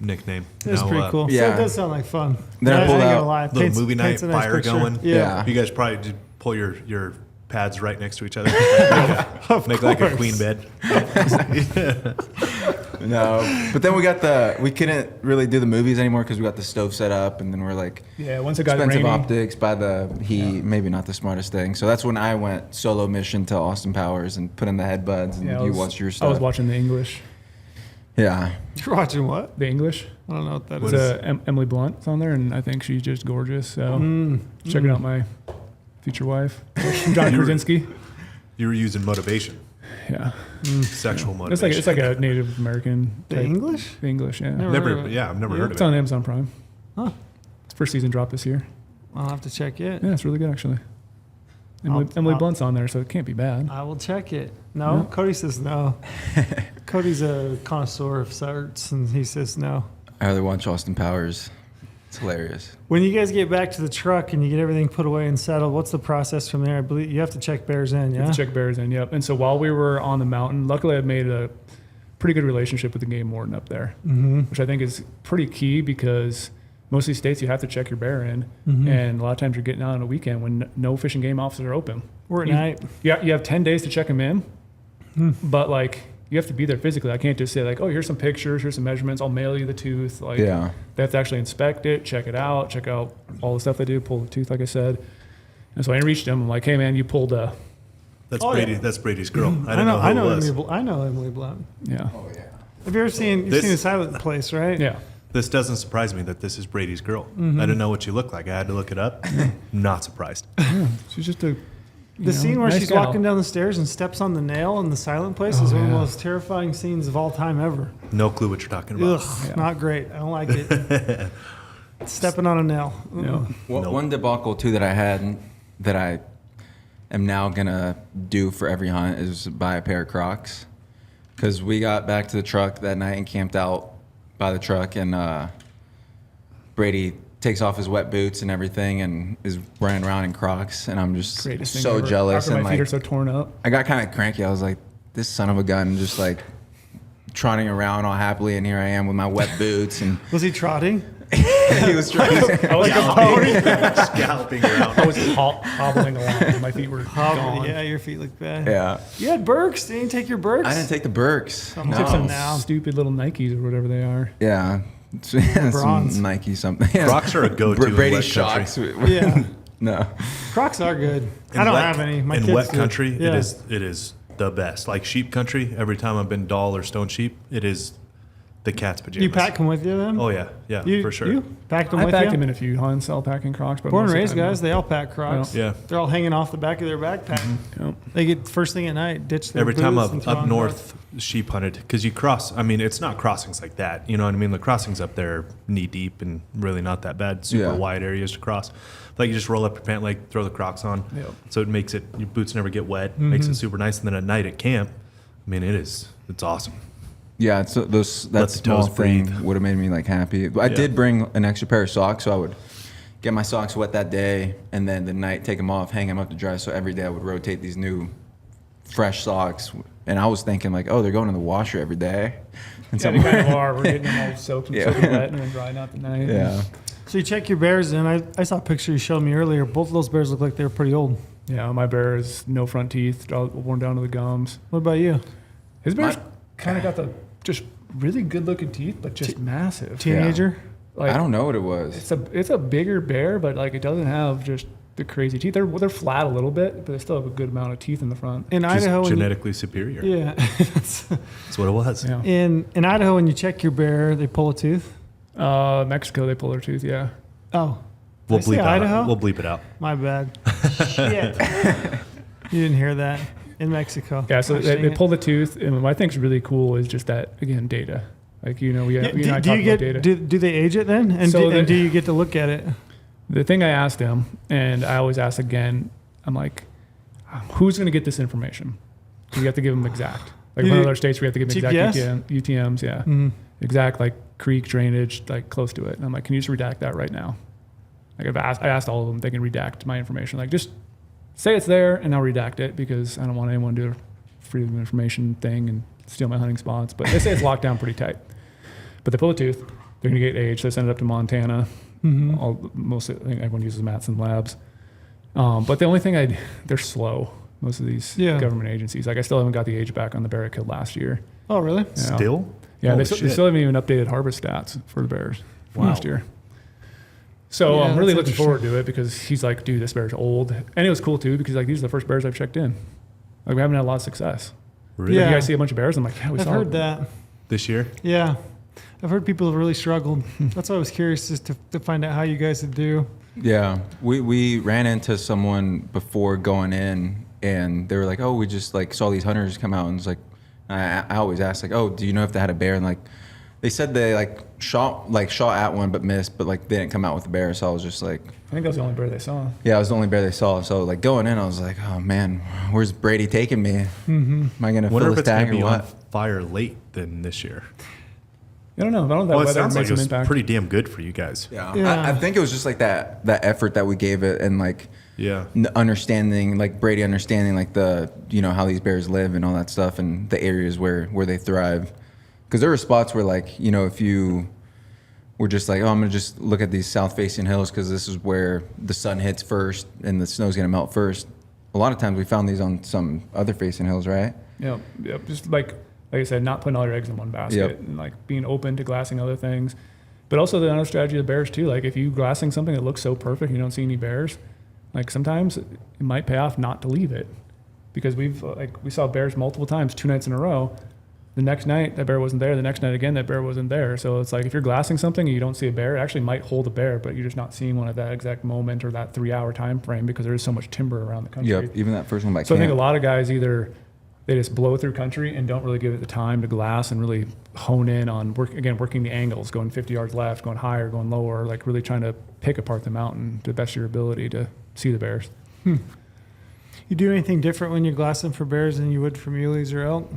nickname. It's Now, pretty cool. yeah. So it does sound like fun. Then I ain't pulled gonna out lie. little Paints- movie night, paints a nice fire picture. going. Yeah. You guys probably did pull your pads right next to each other. Make like a course. queen bed. No, but then we couldn't really do the movies anymore because we got the stove set up, and then we're like, Yeah, once it got expensive rainy. optics by the heat, maybe not the smartest thing. So that's when I went solo mission to Austin Powers and put in the headbuds, and Yeah, you watched your stuff. I was watching The English. Yeah, You're watching what? The English. I don't know what that It's is. Emily Blunt's on there, and I think she's just gorgeous. So checking out my future wife, John Krasinski. You were using motivation, Yeah, sexual motivation. it's like a Native American. The type. English? The English, yeah. Never heard of it. I've never Yeah. heard It's of on it. Amazon Prime. Huh. It's first season dropped this year. I'll have to check it. Yeah, it's really good actually. I'll- Emily I'll- Blunt's on there, so it can't be bad. I will check it. No, Yeah. Cody says no. Cody's a connoisseur of sorts, and he says no. I rather watch Austin Powers. It's hilarious. When you guys get back to the truck and you get everything put away and settled, what's the process from there? I believe you have to check bears in, You yeah? have to check bears in, yep. And so while we were on the mountain, luckily I've made a pretty good relationship with the game warden up there, which I think is pretty key because most of these states you have to check your bear in, and a lot of times you're getting out on a weekend when no fish and game offices are open. Or at You- night. Yeah, you have 10 days to check them in, but like you have to be there physically. I can't just say like, oh, here's some pictures, here's some measurements, I'll mail you the tooth. Like, Yeah. they have to actually inspect it, check out all the stuff they do, pull the tooth, like I said. And so I reached him. I'm like, hey man, you pulled a. That's Oh, Brady. yeah. That's Brady's girl. I I don't know who it was. I know Emily Blunt. Yeah. Oh yeah. Have you ever seen This- the Silent Place, right? Yeah. This doesn't surprise me that this is Brady's girl. I didn't know what she looked like. I had to look it up. Not surprised. She's just a. The scene where nice she's gal. walking down the stairs and steps on the nail in the Silent Place is one of the most terrifying scenes of all time ever. No clue what you're talking about. Ugh, not great. I don't like it. Stepping on a nail. Yeah. Well, one debacle too that I had that I am now gonna do for every hunt is buy a pair of Crocs, because we got back to the truck that night and camped out by the truck, and Brady takes off his wet boots and everything and is running around in Crocs, and I'm just Greatest thing so ever. jealous. After And my feet are like, so torn up. I got kind of cranky. I was like, this son of a gun, just like trotting around all happily, and here I am with my wet boots, and Was he trotting? he was trying. I was Just galloping around. I was hobbling along. My feet were gone. Yeah, your feet look bad. Yeah, You had Birks. Didn't you take your Birks? I didn't take the Birks. Come Took on some now. stupid little Nikes or whatever they are. Yeah. Bronze. Some Nike something. Crocs are a go-to in Brady wet shocks. country. Yeah. No. Crocs are good. In I don't wet- have any. My in kids wet do. country, Yeah. it is the best. Like sheep country, every time I've been doll or stone sheep, it is the cat's pajamas. You pack them with you then? Oh yeah, You, for sure. You packed them I with packed you? them in a few hunts. I'll pack in Crocs. But Born and most of the raised time, guys, they all pack Crocs. Yeah. They're all hanging off the back of their backpack. no. They get first thing at night, ditch their Every time boots I've and throw up on north sheep hunted, because you cross. I mean, it's not crossings like that. You know what I mean? The crossings up there are knee deep and really not that bad. Super Yeah. wide areas to cross. Like you just roll up your pant leg, throw the Crocs on, Yep. so it makes it your boots never get wet. Makes Mm-hmm. it super nice. And then at night at camp, I mean, it's awesome. Yeah, it's Let that the small toes breathe. thing would have made me like happy. I did bring an extra pair of socks, so I would get my socks wet that day, and then the night take them off, hang them up to dry. So every day I would rotate these new, fresh socks. And I was thinking like, oh, they're going in the washer every day. And Yeah, they kind of are. We're getting them all soaked and Yeah. soaking wet and then drying out the night. yeah, So you check your bears in. I saw a picture you showed me earlier. Both of those bears look like they were pretty old. Yeah, my bear is no front teeth, all worn down to the gums. What about you? His bear's My- kind of got the just really good looking teeth, but just massive. Teenager? Like, I don't know what it was. It's a bigger bear, but like it doesn't have just the crazy teeth. They're flat a little bit, but they still have a good amount of teeth in the front. In Just Idaho, when you- genetically superior. yeah. That's what it was. Yeah. in Idaho, when you check your bear, they pull a tooth. Mexico, they pull their tooth. Yeah. Oh, We'll Did I say bleep out. Idaho? We'll bleep it out. my bad. Shit. You didn't hear that. In Mexico. Yeah. So Gosh, they dang it. pull the tooth, and what I think is really cool is just that again data. Like we Yeah, we and I do talk you about get data. do they age it then? And, So and the- do you get to look at it? The thing I asked him, and I always ask again, I'm like, who's going to get this information? You have to give them exact. Like You one do other states, we have to give them exact GPS? UTMs. Yeah. Mhm. Exact like creek drainage, like close to it. And I'm like, can you just redact that right now? Like I asked all of them, they can redact my information. Like just say it's there and I'll redact it because I don't want anyone to do a freedom of information thing and steal my hunting spots. But they say it's locked down pretty tight. But they pull a tooth, they're gonna get age. They send it up to Montana. Most I think everyone uses Matson Labs. But the only thing they're slow. Most of these Yeah. government agencies. Like I still haven't got the age back on the bear I killed last year. Oh, really? Yeah. Still? Yeah, Holy they shit. still haven't even updated harvest stats for the bears from Wow. last year. So Yeah, I'm really that's looking forward to it because he's like, dude, this bear's old. And it was cool too because like these are the first bears I've checked in. Like we haven't had a lot of success. Really? Yeah. Like, you guys see a bunch of bears? I'm like, yeah, we I've saw heard it. that. This year? Yeah. I've heard people have really struggled. That's why I was curious just to find out how you guys would do. Yeah, we ran into someone before going in, and they were like, "Oh, we just like saw these hunters come out," and it's like, I always ask like, "Oh, do you know if they had a bear?" And like, they said they like shot at one but missed, but like they didn't come out with a bear. So I was just like, I think that was the only bear they saw. yeah, it was the only bear they saw. So like going in, I was like, oh man, where's Brady taking me? Am I gonna Wonder fill if his it's going tag to or be on what? fire late than this year. I don't know. I don't know if that Well, it weather sounds like makes it an was impact. pretty damn good for you guys. Yeah, Yeah. I think it was just like that effort that we gave it, and like Yeah. understanding, like Brady understanding like the how these bears live and all that stuff, and the areas where they thrive. Because there were spots where like if you were just like, oh, I'm gonna just look at these south facing hills because this is where the sun hits first and the snow's gonna melt first. A lot of times we found these on some other facing hills, right? Yeah, yeah. Just like like I said, not putting all your eggs in one basket, Yep. and like being open to glassing other things. But also the other strategy of bears too. Like if you glassing something that looks so perfect, and you don't see any bears. Like sometimes it might pay off not to leave it, because we saw bears multiple times, 2 nights in a row. The next night that bear wasn't there. The next night again that bear wasn't there. So it's like if you're glassing something and you don't see a bear, it actually might hold a bear, but you're just not seeing one at that exact moment or that 3-hour time frame because there is so much timber around the country. Yep. Even that first one by So I think a camp. lot of guys either they just blow through country and don't really give it the time to glass and really hone in on working the angles, going 50 yards left, going higher, going lower, like really trying to pick apart the mountain to the best of your ability to see the bears. You do anything different when you're glassing for bears than you would for muleys or elk?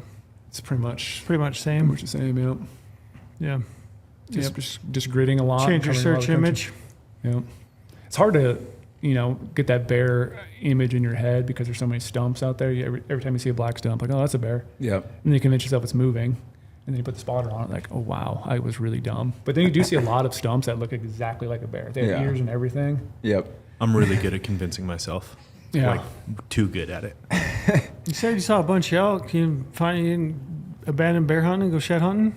It's pretty much Pretty much the same. Yep. Yeah. Just gridding a lot. Change your covering a lot search of country. image. Yep. It's hard to, get that bear image in your head because there's so many stumps out there. Every time you see a black stump, like, oh, that's a bear. Yep. And then you convince yourself it's moving. And then you put the spotter on it, like, oh, wow, I was really dumb. But then you do see a lot of stumps that look exactly like a bear. They have Yeah. ears and everything. Yep. I'm really good at convincing myself. Yeah. Like, too good at it. You said you saw a bunch of elk. You didn't abandon bear hunting and go shed hunting?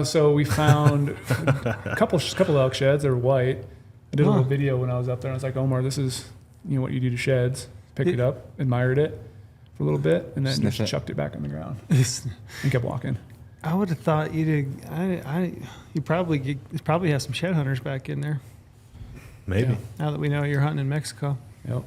So we found a couple elk sheds. They were white. I did a little video when I was up there. And I was like, Omar, this is what you do to sheds. Picked it up, admired it for a little bit, and then Sniff just it. chucked it back on the ground and kept walking. I would have thought you probably have some shed hunters back in there. Maybe. Yeah. Now that we know you're hunting in Mexico. Yep.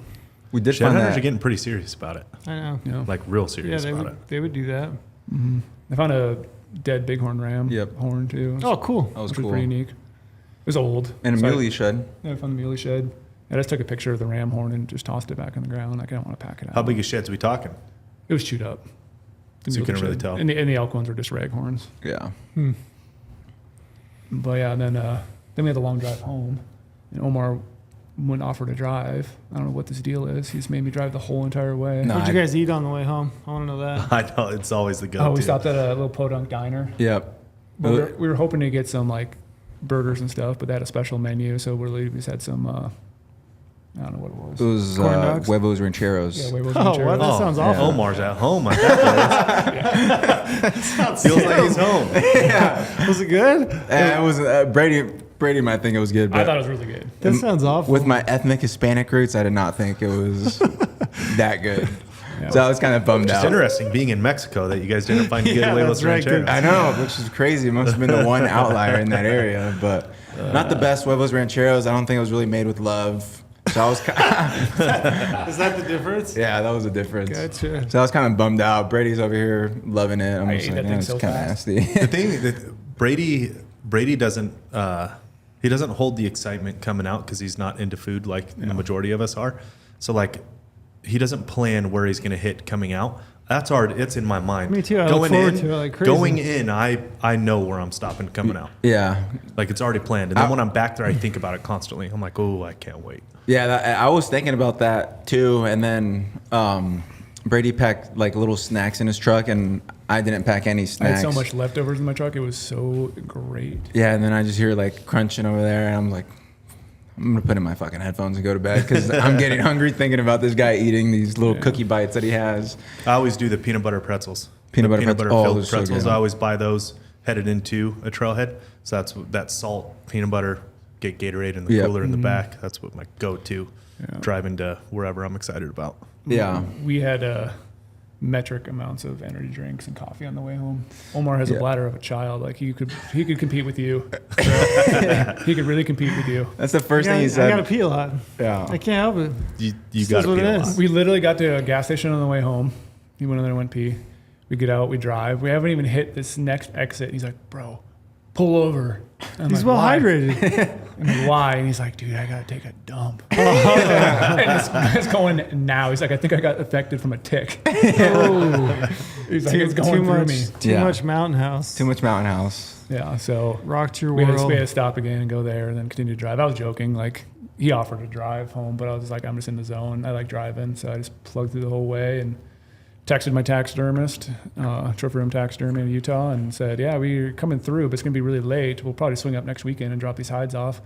We did Shed find hunters that. are getting pretty serious about it. I know. Yeah. Like, real Yeah, serious about it. they would do that. Mm-hmm. I found a dead bighorn ram Yep. horn too. Oh, cool. That was Which was cool. pretty unique. It was old. And a So muley shed. I found the muley shed. I just took a picture of the ram horn and just tossed it back on the ground. Like I don't want to pack it out. How big a shed's we talking? It was chewed up. The So you muley couldn't really shed. tell. And the elk ones were just rag horns. Yeah. But yeah, and then we had the long drive home, and Omar wouldn't offer to drive. I don't know what this deal is. He just made me drive the whole entire way. No. What'd you guys eat on the way home? I want to know that. I know, it's always the go-to. Oh, we stopped at a little podunk diner. Yep. But we were hoping to get some like burgers and stuff, but they had a special menu, so we just had some. I don't know what it It was. was Corn dogs? huevos rancheros. Yeah, huevos Oh, rancheros. what? That sounds awful. Omar's at home at that place. Feels like he's home. Was it good? It was Brady might think it was good, I but thought it was really good. That sounds awful. with my ethnic Hispanic roots, I did not think it was that good. Yeah. So I was kind of bummed It's out. interesting being in Mexico that you guys didn't find good Yeah, huevos that's right, rancheros. I know, which is crazy. It must have been the one outlier in that area, but not the best huevos rancheros. I don't think it was really made with love. So I was, Is that the difference? yeah, that was a difference. Gotcha. So I was kind of bummed out. Brady's over here loving it. I'm I just ate like, that yeah, thing it's so kind of fast. nasty. The thing that Brady doesn't he doesn't hold the excitement coming out because he's not into food like the majority of us are. So like he doesn't plan where he's going to hit coming out. That's hard. It's in my mind. Me too. I look forward to it like crazy. Going in, I know where I'm stopping coming out. Yeah, Like it's already planned. And then when I'm back there, I think about it constantly. I'm like, oh, I can't wait. yeah. I was thinking about that too, and then Brady packed like little snacks in his truck, and I didn't pack any I snacks. had so much leftovers in my truck. It was so great. Yeah, and then I just hear like crunching over there, and I'm like, I'm gonna put in my fucking headphones and go to bed because I'm getting hungry thinking about this guy eating these little cookie bites that he has. I always do the peanut butter pretzels. Peanut The butter pretzels. Oh, filled those are so pretzels. good. I always buy those headed into a trailhead. So that's salt, peanut butter, get Gatorade in the Yep. cooler in the back. That's what my go-to Yeah. driving to wherever I'm excited about. Yeah, We had metric amounts of energy drinks and coffee on the way home. Omar has a Yeah. bladder of a child. Like he could compete with you. He could really compete with you. that's the first thing he I said. got to pee a lot. Yeah, I can't help it. You This got is to what be it a is. lot. We literally got to a gas station on the way home. He went in there and went pee. We get out, we drive. We haven't even hit this next exit. He's like, bro, pull over. I'm He's like, well "Why?" hydrated. I'm like, why? And he's like, dude, I got to take a dump. And it's going now. He's like, I think I got affected from a tick. Oh, He's like, it's going through me. Too Yeah. much Mountain House. too much Mountain House. Yeah, so Rocked your we had, world. to stop again and go there and then continue to drive. I was joking. Like, he offered to drive home, but I was like, I'm just in the zone. I like driving. So I just plugged through the whole way and texted my taxidermist, Trophy Room Taxidermy in Utah, and said, yeah, we're coming through, but it's going to be really late. We'll probably swing up next weekend and drop these hides off.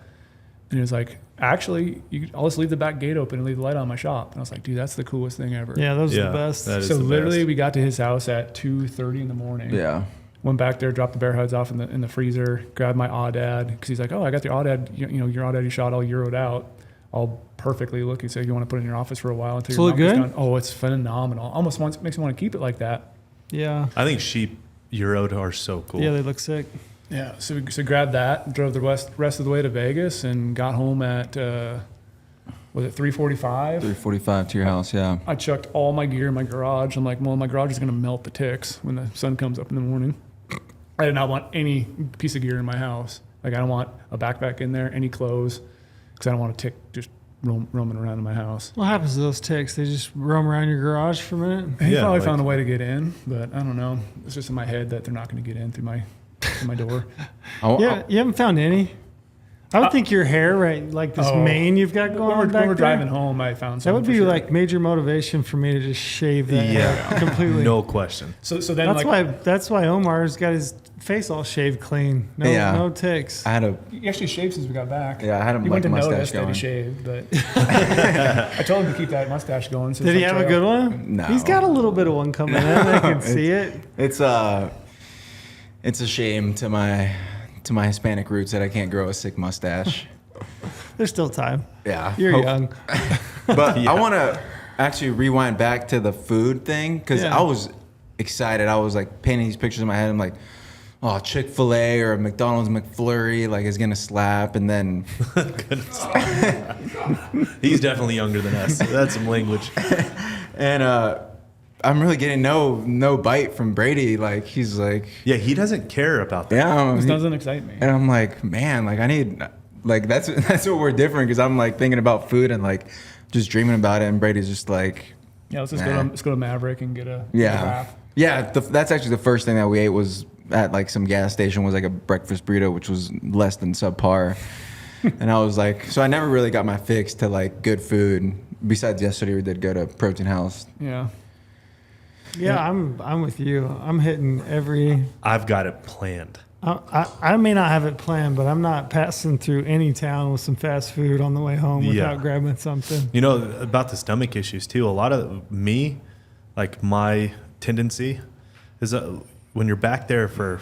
And he was like, actually, I'll just leave the back gate open and leave the light on my shop. And I was like, dude, that's the coolest thing ever. Yeah, those are the best. That is So the literally, best. we got to his house at 2:30 in the morning. Yeah. Went back there, dropped the bear hides off in the freezer, grabbed my Audad because he's like, oh, I got the Audad, your Audad you shot all Euroed out, all perfectly looking. So you want to put it in your office for a while until Does it your look mount is good? done. Oh, it's phenomenal. Almost makes me want to keep it like that. Yeah. I think sheep Euroed are so cool. Yeah, they look sick. Yeah. So grabbed that, drove the rest of the way to Vegas, and got home at was it 3:45? 3:45 to your house. Yeah. I chucked all my gear in my garage. I'm like, well, my garage is going to melt the ticks when the sun comes up in the morning. I did not want any piece of gear in my house. Like, I don't want a backpack in there, any clothes, because I don't want a tick just roaming around in my house. What happens to those ticks? They just roam around your garage for a minute? He Yeah, probably like- found a way to get in, but I don't know. It's just in my head that they're not going to get in through my door. Yeah, you haven't found any? I would think your hair, right, like this Oh. mane you've got going When on we're back there, driving home, I found some. that would for be sure. like major motivation for me to just shave that Yeah. completely. No question. So then That's why Omar's got his face all shaved clean. No, Yeah. no ticks. I had a he actually shaved since we got back. Yeah, I had a He went to mustache notice that going. he shaved, but I told him to keep that mustache going. Since Did he have a good one? No. He's got a little bit of one coming in. I can see it. It's a shame to my Hispanic roots that I can't grow a sick mustache. There's still time. Yeah. You're Hope- young. But Yeah. I want to actually rewind back to the food thing because Yeah. I was excited. I was like painting these pictures in my head. I'm like, oh, Chick-fil-A or a McDonald's McFlurry like is gonna slap, and then He's definitely younger than us. That's some language. and I'm really getting no bite from Brady. Like he's like, Yeah, he doesn't care about that. yeah, This doesn't excite me. and I'm like, man, like I need, like that's what we're different because I'm like thinking about food and like just dreaming about it, and Brady's just like, Yeah, let's Nah. go to Maverick and get a yeah, wrap. yeah. That's actually the first thing that we ate was at like some gas station was like a breakfast burrito, which was less than subpar. And I was like, so I never really got my fix to like good food. Besides yesterday, we did go to Protein House. Yeah. Yeah, I'm with you. I'm hitting every. I've got it planned. I may not have it planned, but I'm not passing through any town with some fast food on the way home without Yeah. grabbing something. You know, about the stomach issues too, a lot of me, like my tendency is when you're back there for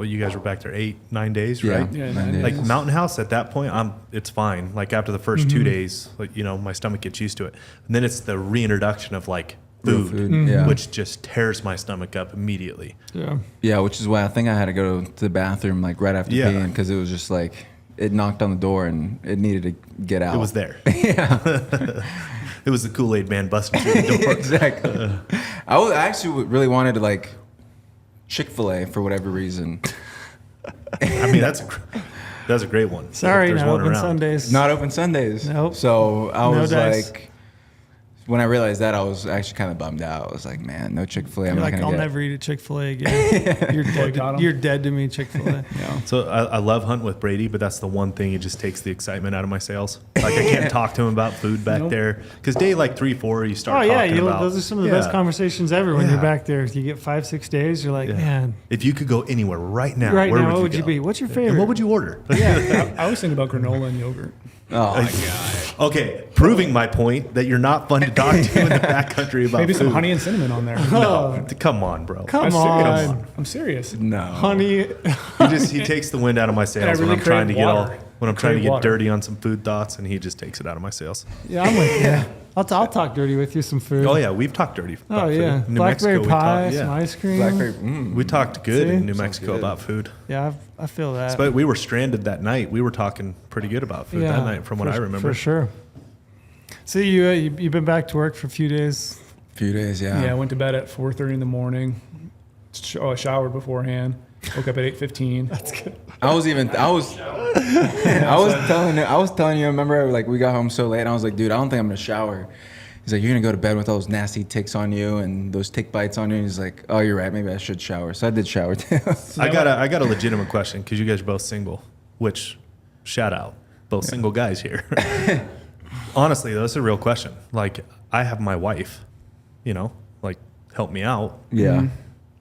you guys were back there 8-9 days, right? Yeah, 9 days. Like Mountain House at that point, it's fine. Like after the 1st 2 days, like, you know, my stomach gets used to it. And then it's the reintroduction of like food, Yeah. which just tears my stomach up immediately. Yeah. Yeah, which is why I think I had to go to the bathroom like right after Yeah. peeing because it was just like it knocked on the door and it needed to get out. It was there. Yeah, It was the Kool-Aid man busting through the door. exactly. I actually really wanted to like Chick-fil-A for whatever reason. I mean, that's a great one. Sorry, There's not one open around. Sundays. Not open Sundays. Nope. So I No was dice. like, when I realized that, I was actually kind of bummed out. I was like, man, no Chick-fil-A. I'm You're not like, gonna I'll get. never eat a Chick-fil-A again. You're dead. Boycott 'em. You're dead to me, Chick-fil-A. Yeah. So I love hunting with Brady, but that's the one thing. It just takes the excitement out of my sales. Like I can't talk to him about food back Nope. there because day like 3-4, you start Oh yeah, talking about. those are some of the best Yeah. conversations ever when you're Yeah. back there. You get 5-6 days. You're like, Yeah. man, If you could go anywhere right now, right where now, what would would you go? be? What's your And favorite? what would you order? Yeah. I always think about granola and yogurt. Oh my god. Okay, proving my point that you're not fun to talk to in the backcountry about Maybe some food. honey and cinnamon on there. Oh, Come on, bro. come I'm on, serious. I'm serious. No. honey. He takes the wind out of my sails really when I'm trying to crave get water. when I'm trying to Crave get water. dirty on some food thoughts, and he just takes it out of my sails. Yeah, I'm with you. I'll talk dirty with you some food. Oh yeah, we've talked dirty. About Oh yeah, food. New blackberry Mexico, pie, we some talked, ice cream. Blackberry. we talked good See? in New Sounds Mexico good. about food. Yeah, I feel that. But we were stranded that night. We were talking pretty good about food that night, from what I remember. For sure. So you've been back to work for a few days. Few days, Yeah, I yeah. went to bed at 4:30 in the morning. Showered beforehand. Woke up at 8:15. I was telling you. I remember like we got home so late. And I was like, dude, I don't think I'm gonna shower. He's like, you're gonna go to bed with all those nasty ticks on you and those tick bites on you. And he's like, oh, you're right. Maybe I should shower. So I did shower too. I got a legitimate question because you guys are both single. Which, shout out, both single guys here. Honestly, though, it's a real question. Like, I have my wife, you know, like help me out. Yeah.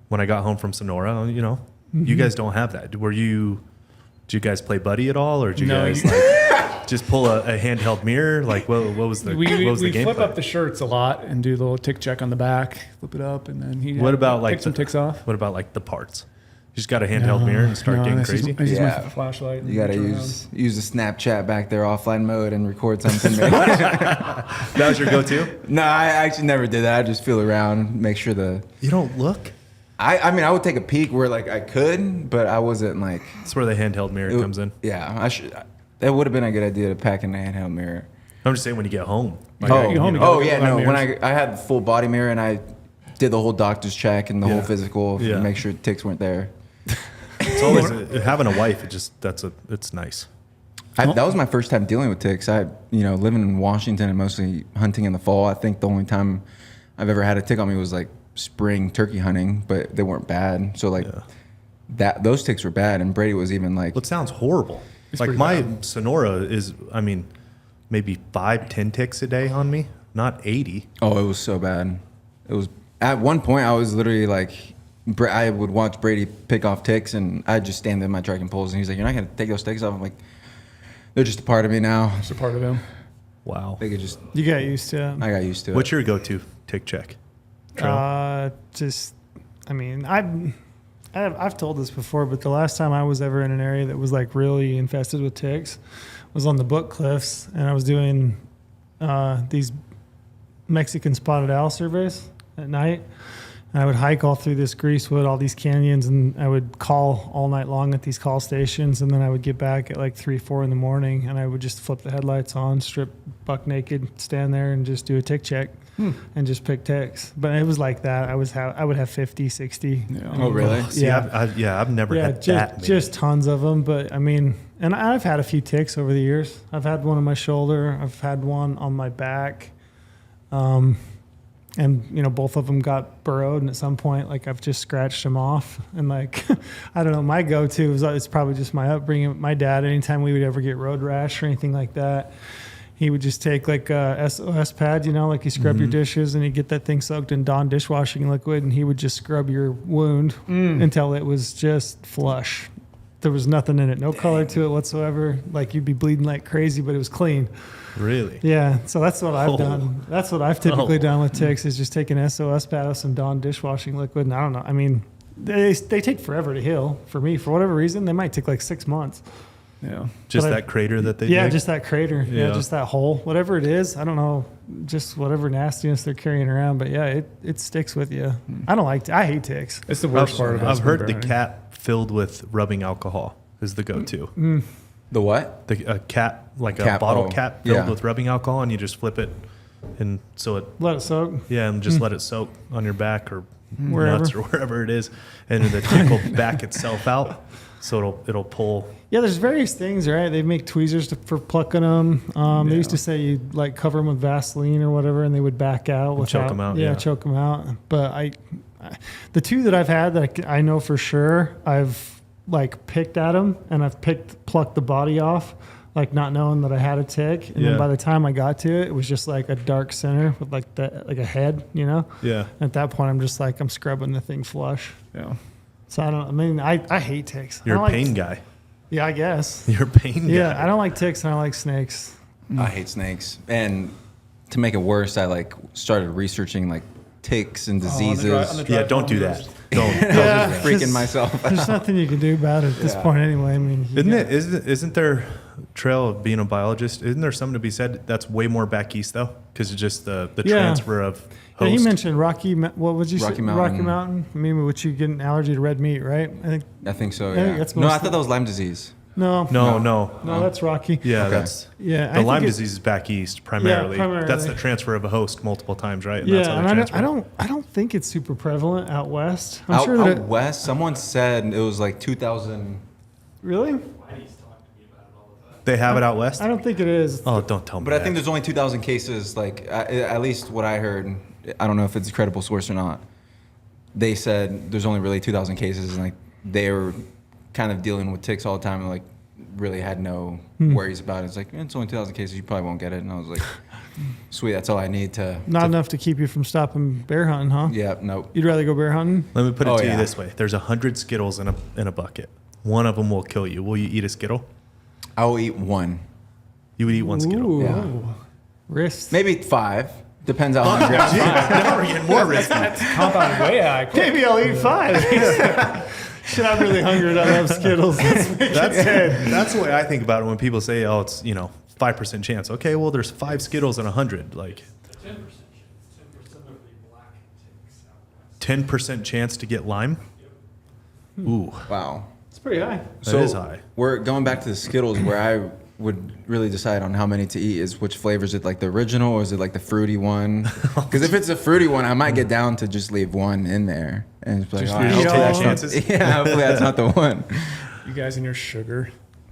When I got home from Sonora, you know, you guys don't have that. Did you guys play buddy at all, or did you No, guys you- like? Just pull a handheld mirror. Like what was the we game flip plan? up the shirts a lot and do the little tick check on the back, flip it up, and then What about like pick some ticks off. What about like the parts? You just got a handheld mirror and start getting crazy. I use my Yeah. flashlight. You gotta use the Snapchat back there offline mode and record something. That was your go-to? No, I actually never did that. I just feel around, make sure You don't look. I mean, I would take a peek where like I could, but I wasn't like. That's where the handheld mirror comes in. Yeah, I should. That would have been a good idea to pack in a handheld mirror. I'm just saying when you get home. Like, you home, you oh gotta yeah, go no. buy When mirrors. I had the full body mirror and I did the whole doctor's check and the Yeah. whole physical Yeah. to make sure ticks weren't there. It's always having a wife. It's nice. That was my first time dealing with ticks. Living in Washington and mostly hunting in the fall. I think the only time I've ever had a tick on me was like spring turkey hunting, but they weren't bad. So like those ticks were bad, and Brady was even like. Well, it sounds horrible. Like pretty my bad. Sonora is, maybe 5-10 ticks a day on me, not 80. Oh, it was so bad. It was at one point I was literally like, I would watch Brady pick off ticks, and I'd just stand there in my tracking poles, and he's like, "You're not gonna take those ticks off." I'm like, "They're just a part of me now." It's a part of him. Wow. They could just. You got used to it. I got used to it. What's your go-to tick check? Trail? I've told this before, but the last time I was ever in an area that was like really infested with ticks was on the Book Cliffs, and I was doing these Mexican spotted owl surveys at night. And I would hike all through this greasewood, all these canyons, and I would call all night long at these call stations. And then I would get back at like 3, 4 in the morning, and I would just flip the headlights on, strip buck naked, stand there and just do a tick check and just pick ticks. But it was like that. I would have 50, 60. Yeah. Oh, really? See, Yeah. I've never had that many. just tons of them. But I mean, and I've had a few ticks over the years. I've had one on my shoulder. I've had one on my back. And both of them got burrowed, and at some point, like I've just scratched them off. And like, I don't know, my go-to is it's probably just my upbringing. My dad, anytime we would ever get road rash or anything like that, he would just take like a SOS pad, like you scrub your dishes, and he'd get that thing soaked in Dawn dishwashing liquid, and he would just scrub your wound until it was just flush. There was nothing in it, no color to it whatsoever. Like you'd be bleeding like crazy, but it was clean. Really? Yeah, so that's what I've Oh. done. That's what I've typically Oh. done with ticks is just take an SOS pad with some Dawn dishwashing liquid. And I don't know. I mean, they take forever to heal. For me, for whatever reason, they might take like 6 months. Yeah. Just But that crater that they Yeah, dig? just that crater. Yeah. Yeah. Just that hole. Whatever it is, I don't know. Just whatever nastiness they're carrying around. But yeah, it sticks with you. I hate ticks. It's the worst part of it. I've heard the cap filled with rubbing alcohol is the go-to. The what? A cap, like a Cap, bottle oh, cap filled yeah. with rubbing alcohol, and you just flip it, and so it, Let it soak. and just let it soak on your back or Wherever. nuts or wherever it is, and then the tick will back itself out, so it'll pull. Yeah, there's various things, right? They make tweezers for plucking them. They used to say you'd like cover them with Vaseline or whatever, and they would back out. Without, choke 'em out, yeah. choke them out. But the two that I've had that I know for sure, I've like picked at them, and I've plucked the body off, like not knowing that I had a tick. And then by the time I got to it, it was just like a dark center with like a head, Yeah. At that point, I'm just like, I'm scrubbing the thing flush. Yeah. So I hate ticks. You're I a don't pain like, guy. Yeah, I guess. You're a pain guy. Yeah, I don't like ticks and I like snakes. I hate snakes, and to make it worse, I like started researching like ticks and diseases. Yeah, don't do that. Don't. Yeah, Freaking just- myself. There's nothing you can do about it at this point anyway. I mean, Isn't there, Trail, of being a biologist, isn't there something to be said that's way more back east though? Because it's just the Yeah. transfer of yeah, host. he mentioned what would you say? Rocky Mountain. Rocky Mountain. I mean, which you get an allergy to red meat, right? I think so. I think Yeah. that's No, I mostly- thought that was Lyme disease. No, No, that's Rocky. Yeah, Okay. that's Yeah, the Lyme disease is back east primarily. primarily. That's the transfer of a host multiple times, right? And that's Yeah, how and they I transfer. don't think it's super prevalent out west. I'm Out, sure that out west, someone said it was like 2000. really. They have it out west. I don't think it is. Oh, don't tell me. But I that. think there's only 2,000 cases. Like at least what I heard. I don't know if it's a credible source or not. They said there's only really 2,000 cases, and like they were kind of dealing with ticks all the time, and like really had no worries about it. It's like it's only 2,000 cases. You probably won't get it. And I was like, sweet, that's all I need to. Not enough to keep you from stopping bear hunting, huh? Yeah, nope. You'd rather go bear hunting? Let me put it Oh, to you yeah. this way: there's 100 Skittles in a bucket. One of them will kill you. Will you eat a Skittle? I will eat one. You would eat one Skittle. Ooh. Yeah. Wrist. Maybe 5. Depends how hungry I am. Now we're getting more risky. Compound way high. Maybe I'll eat 5. Shit, I'm really hungry and I love Skittles. Let's make it 10. That's the way I think about it when people say, "Oh, it's 5% chance." Okay, well, there's 5 Skittles in 100. Like 10% chance to get lime. Ooh, Wow. It's pretty high. that is high. We're going back to the Skittles where I would really decide on how many to eat is which flavor. Is it like the original or is it like the fruity one? Because if it's a fruity one, I might get down to just leave one in there. And it's like, Just all right, eat hopefully all that's of not- chances. Yeah, hopefully that's not the one. You guys and your sugar.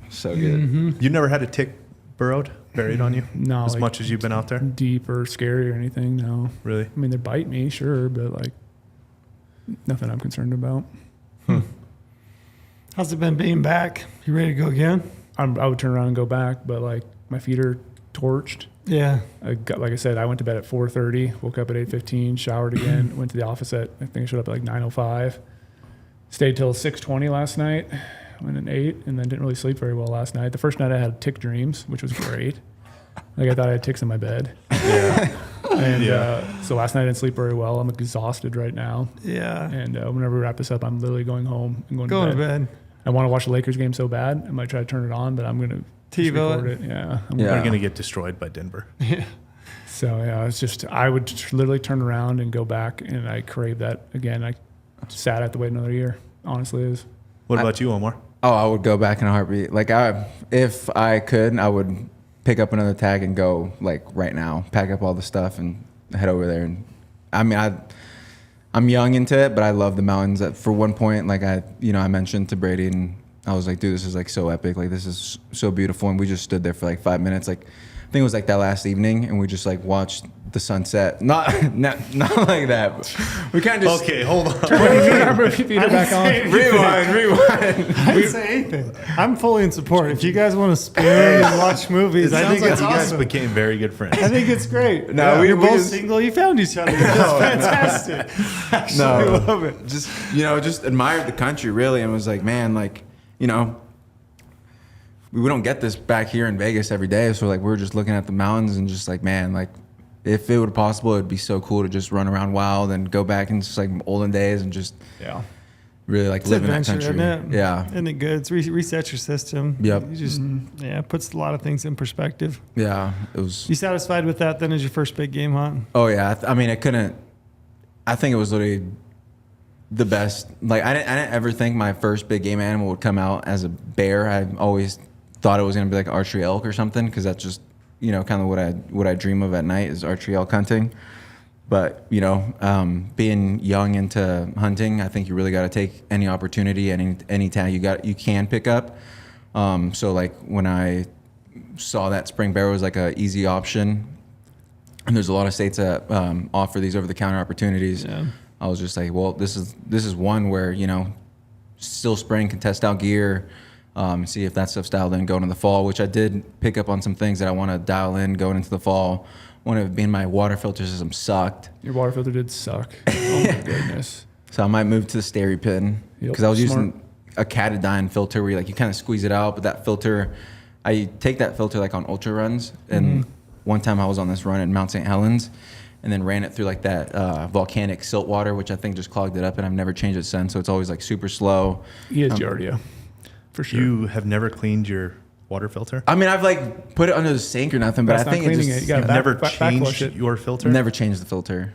So good. You never had a tick buried on you? No, As like, much as you've been out there? deep or scary or anything. No. Really? I mean, they bite me, sure, but like nothing I'm concerned about. How's it been being back? You ready to go again? I would turn around and go back, but like my feet are torched. Yeah. Like I said, I went to bed at 4:30, woke up at 8:15, showered again, went to the office at, I think I showed up at like 9:05. Stayed till 6:20 last night, went at 8, and then didn't really sleep very well last night. The first night I had tick dreams, which was great. Like I thought I had ticks in my bed. Yeah. And so last night I didn't sleep very well. I'm exhausted right now. Yeah. And whenever we wrap this up, I'm literally going home and going Going to bed. I want to watch the Lakers game so bad. I might try to turn it on, but I'm going to TiVo record it. it. Yeah. Yeah. We're going to get destroyed by Denver. Yeah. So yeah, it's just I would literally turn around and go back, and I crave that again. I sad I have to wait another year. Honestly, is What about you, Omar? Oh, I would go back in a heartbeat. Like if I could, I would pick up another tag and go like right now, pack up all the stuff and head over there. And I mean, I'm young into it, but I love the mountains. For one point, like I mentioned to Brady, and I was like, dude, this is like so epic. Like this is so beautiful. And we just stood there for like 5 minutes. Like I think it was like that last evening, and we just like watched the sunset. Not like that. But we kind of just Okay, hold on. your feet are back on. rewind. I didn't say anything. I'm fully in support. If you guys want to spoon and watch movies, I think it's you guys awesome. became very good friends. I think it's great. No, Yeah, we you're both just- single. You found each other. That's fantastic. Actually, I love it. Just admired the country really, and was like, man, like we don't get this back here in Vegas every day. So like we were just looking at the mountains and just like, man, like if it were possible, it'd be so cool to just run around wild and go back in just like olden days and just really like It's live in that adventure, country. isn't it? Yeah, Isn't it good? It's reset your system. Yep. You just it puts a lot of things in perspective. yeah. It was. You satisfied with that then as your first big game hunt? Oh yeah. I mean, I think it was literally the best. Like I didn't ever think my first big game animal would come out as a bear. I always thought it was gonna be like archery elk or something, because that's just kind of what I dream of at night is archery elk hunting. But being young into hunting, I think you really got to take any opportunity and any tag you can pick up. So like when I saw that spring bear was like a easy option, and there's a lot of states that offer these over the counter opportunities. Yeah. I was just like, well, this is one where still spring, can test out gear. See if that stuff's dialed in going into the fall, which I did pick up on some things that I want to dial in going into the fall. One of it being my water filter system sucked. Your water filter did suck. Oh my goodness. So I might move to the Steri pin, because I was using a Catadine filter where you kind of squeeze it out. But that filter, I take that filter like on ultra runs. And one time I was on this run at Mount St. Helens and then ran it through like that volcanic silt water, which I think just clogged it up, and I've never changed it since. So it's always like super slow. He has Giardia. For sure. You have never cleaned your water filter? I mean, I've like put it under the sink or nothing, but That's I not think it cleaning just it. You gotta You've back- never back- changed backwash it. your filter? never changed the filter.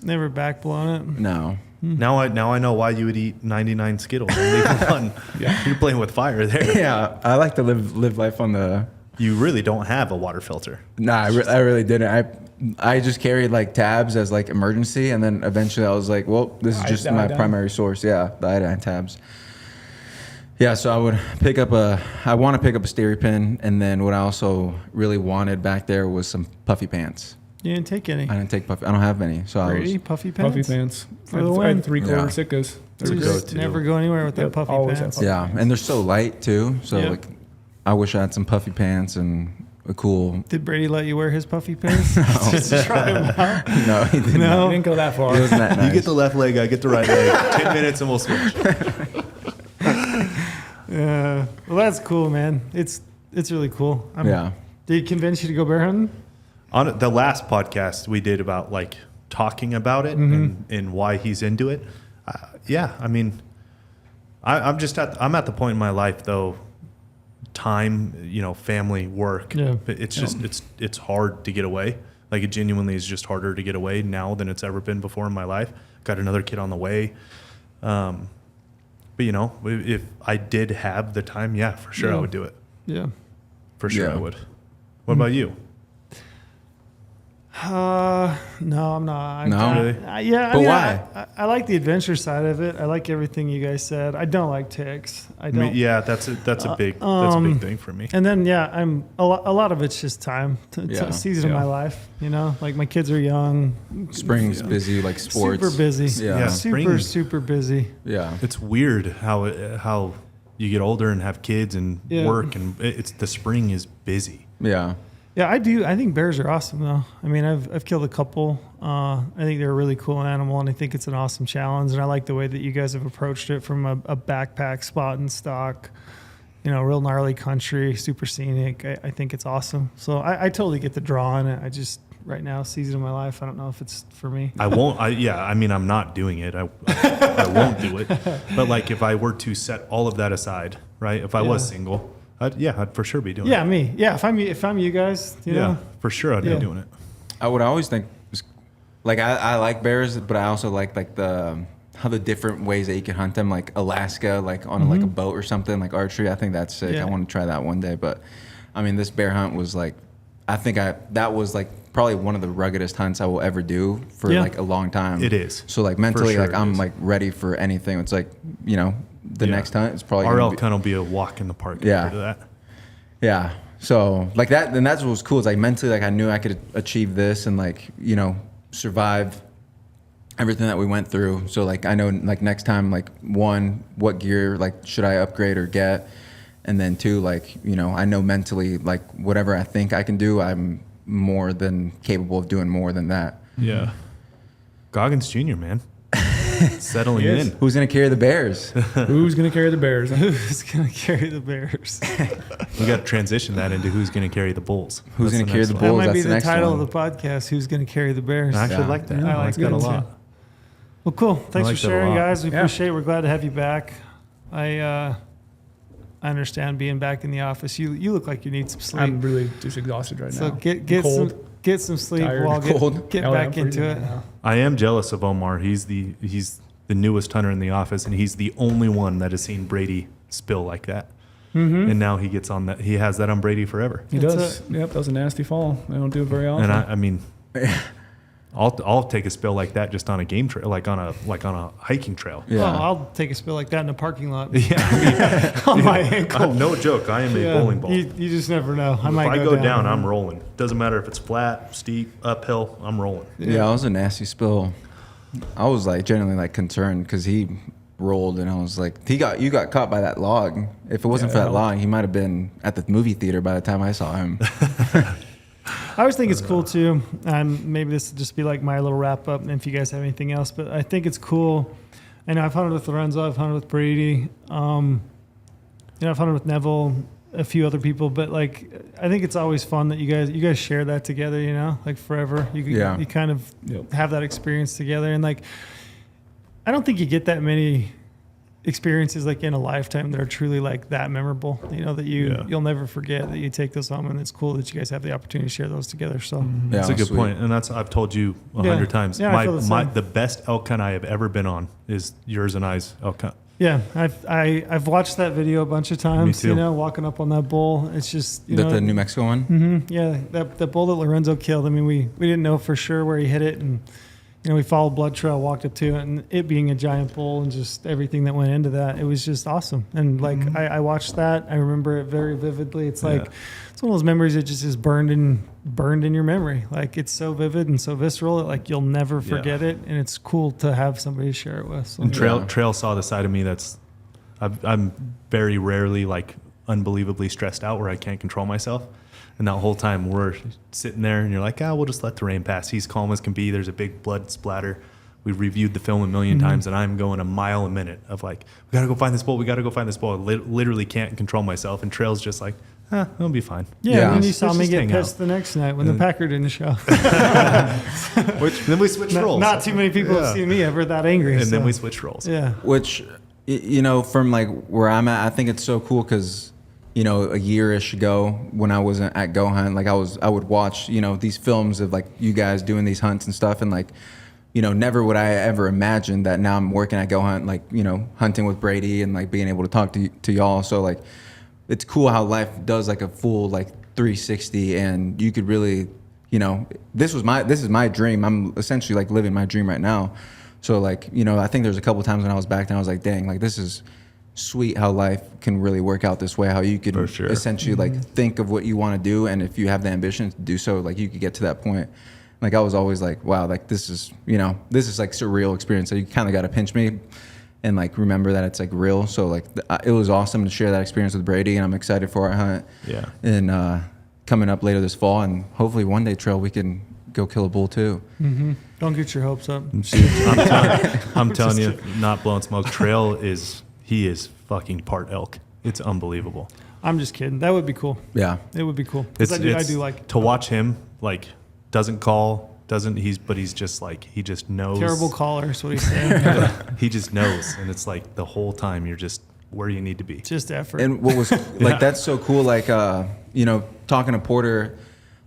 Never backblown it. No. Now I know why you would eat 99 Skittles and leave one. Yeah. You're playing with fire there. Yeah, I like to live life on the. You really don't have a water filter. Nah, I really didn't. I just carried like tabs as like emergency, and then eventually I was like, well, this is just my Iodine. primary source. Yeah, the iodine tabs. Yeah, so I would I want to pick up a Steri pin, and then what I also really wanted back there was some puffy pants. You didn't take any. I didn't take puffy. I don't have any, so Brady, puffy pants. Puffy pants. For the I win. had 3/4 Yeah. Sitkas. It's a You just go-to. never go anywhere with that Yep, puffy always pants. have yeah, and they're so light too. So Yep. like, I wish I had some puffy pants and a cool. Did Brady let you wear his puffy pants? Just to try them out? No, he didn't. No. Didn't go that far. It wasn't that nice. You get the left leg, I get the right leg. 10 minutes and we'll switch. Yeah. Well, that's cool, man. It's it's really cool. Yeah. Did he convince you to go bear hunting? On the last podcast we did about like talking about it and why he's into it. Yeah, I mean, I'm at the point in my life though, time, family, work. Yeah. It's just it's hard to get away. Like it genuinely is just harder to get away now than it's ever been before in my life. Got another kid on the way. But if I did have the time, yeah, for sure I would do it. Yeah. For sure Yeah. I would. What about you? No, I'm not. No? Really? Yeah. But why? I like the adventure side of it. I like everything you guys said. I don't like ticks. I I don't. mean, yeah, that's a big thing for me. And then I'm a lot of it's just time. It's Yeah. a season of Yeah. my life. Like my kids are young. Spring's busy, like sports. Super busy. Yeah. Yeah. Super Spring- busy. Yeah. It's weird how you get older and have kids and Yeah. work, and it's the spring is busy. Yeah. Yeah, I do. I think bears are awesome, though. I mean, I've killed a couple. I think they're a really cool animal, and I think it's an awesome challenge. And I like the way that you guys have approached it from a backpack spot and stock, real gnarly country, super scenic. I think it's awesome. So I totally get the draw on it. I just right now, season of my life, I don't know if it's for me. I won't. I'm not doing it. I won't do it. But like, if I were to set all of that aside, right? If I was single, I'd for sure be doing it. Yeah, me. Yeah, if I'm you guys, Yeah, for sure I'd Yeah. be doing it. I would always think, like, I like bears, but I also like how the different ways that you can hunt them, like Alaska, like on like a boat or something, like archery. I think that's sick. Yeah. I want to try that one day. But I mean, this bear hunt was like, that was like probably one of the ruggedest hunts I will ever do for like a long time. It is. So like mentally, sure like it I'm is. like ready for anything. It's like, the Yeah. next hunt is probably Our gonna elk hunt will be a walk in the park. Yeah. compared to that. Yeah. So like that, and that's what was cool. Is like mentally, like I knew I could achieve this and like, survive everything that we went through. So like, I know like next time, like one, what gear, like should I upgrade or get? And then two, like, I know mentally, like whatever I think I can do, I'm more than capable of doing more than that. Yeah. Goggins Jr., man. Settling He is. in. Who's going to carry the bears? Who's going to carry the bears? Who's gonna carry the bears? We got to transition that into who's going to carry the bulls. Who's That's gonna carry next the one. That bulls? might be That's the the next title one. of the podcast. Who's gonna carry the bears? I actually Yeah. like that. Yeah, I like that a that lot. too. Well, cool. Thanks like for that a sharing, lot. guys. We Yeah. appreciate it. We're glad to have you back. I understand being back in the office. You look like you need some sleep. I'm really just exhausted right so now. get some sleep. Tired. While Cold. get Oh, yeah, back I'm into freezing it. right now. I am jealous of Omar. He's the newest hunter in the office, and he's the only one that has seen Brady spill like that. Mm-hmm. And now he gets on that. He has that on Brady forever. He That's does. Yep, that was a nasty fall. I don't do it very often. And I mean, I'll take a spill like that just on a game trail, like on a hiking trail. Yeah. Oh, I'll take a spill like that in a parking lot Yeah, on my ankle. no joke. I am a Yeah, bowling ball. You just never know. I If might I go go down, I'm rolling. Doesn't matter if it's flat, steep, uphill. I'm rolling. Yeah, it was a nasty spill. I was like genuinely like concerned because he rolled and I was like, you got caught by that log. If it wasn't for that log, he might have been at the movie theater by the time I saw him. I always think it's cool too, and maybe this will just be like my little wrap up. And if you guys have anything else, but I think it's cool. I know I've hunted with Lorenzo, I've hunted with Brady, I've hunted with Neville, a few other people, but like I think it's always fun that you guys share that together. Like forever, you kind of have that experience together, and like I don't think you get that many experiences like in a lifetime that are truly like that memorable, that you'll never forget, that you take those home, and it's cool that you guys have the opportunity to share those together. So Yeah, That's a good sweet. point, and that's I've told you 100 times. Yeah, I feel the same. The best elk hunt I have ever been on is yours and I's elk hunt. yeah, I've watched that video a bunch of times. Me too. Walking up on that bull, it's just The New Mexico one? yeah, that bull that Lorenzo killed. I mean, we didn't know for sure where he hit it, and we followed blood trail, walked up to it, and it being a giant bull and just everything that went into that, it was just awesome. And like I watched that, I remember it very vividly. It's like it's one of those memories that just is burned in your memory. Like it's so vivid and so visceral that like you'll never forget it, and it's cool to have somebody to share it with. So, And Trail saw the side of me that's I'm very rarely like unbelievably stressed out where I can't control myself. And that whole time we're sitting there and you're like, we'll just let the rain pass. He's calm as can be. There's a big blood splatter. We've reviewed the film a million times, and I'm going a mile a minute of like, we got to go find this bull. We got to go find this bull. I literally can't control myself. And Trail's just like, it'll be fine. Yeah, Yeah. and then you Let's saw me just get hang pissed out. the next night when the Packer didn't show. Then we switched roles. Not too many people have seen me ever that angry. And so. then we switched roles. Yeah. Which, you know, from like where I'm at, I think it's so cool because, you know, a year-ish ago when I wasn't at GOHUNT, like I would watch, you know, these films of like you guys doing these hunts and stuff, and like, you know, never would I ever imagine that now I'm working at GOHUNT, like, you know, hunting with Brady and like being able to talk to y'all. So like, it's cool how life does like a full like 360, and you could really, you know, this is my dream. I'm essentially like living my dream right now. So like, you know, I think there's a couple times when I was back then I was like, dang, like this is sweet how life can really work out this way, how you could For sure. essentially like think of what you want to do, and if you have the ambition to do so, like you could get to that point. Like I was always like, wow, like this is, you know, this is like surreal experience. So you kind of got to pinch me and like remember that it's like real. So like it was awesome to share that experience with Brady, and I'm excited for our hunt. Yeah. And coming up later this fall, and hopefully one day, Trail, we can go kill a bull too. Mm-hmm. Don't get your hopes up. I'm telling you, not blowing smoke. Trail he is fucking part elk. It's unbelievable. I'm just kidding. That would be cool. Yeah. It would be cool. 'Cause I do like to watch him, like, doesn't call, but he's just like, he just knows. terrible caller is what he's saying. He just knows. And it's like the whole time you're just where you need to be. Just effort. And what was like, that's so cool. Like, you know, talking to Porter,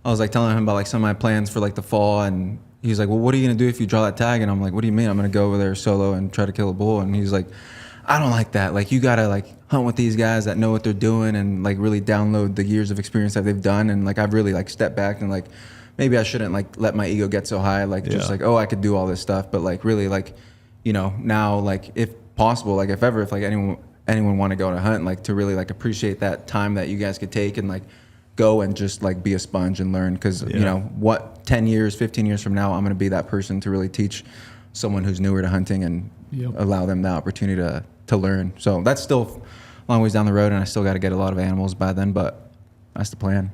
I was like telling him about like some of my plans for like the fall, and he's like, well, what are you going to do if you draw that tag? And I'm like, what do you mean? I'm going to go over there solo and try to kill a bull. And he's like, I don't like that. Like, you got to like hunt with these guys that know what they're doing and like really download the years of experience that they've done. And like, I've really like stepped back and like, maybe I shouldn't like let my ego get so high. Like just like, oh, I could do all this stuff. But like really like, you know, now like if possible, like if like anyone want to go on a hunt, like to really like appreciate that time that you guys could take and like go and just like be a sponge and learn. Cause you know what, 10 years, 15 years from now, I'm going to be that person to really teach someone who's newer to hunting and allow them the opportunity to learn. So that's still a long ways down the road, and I still got to get a lot of animals by then, but that's the plan.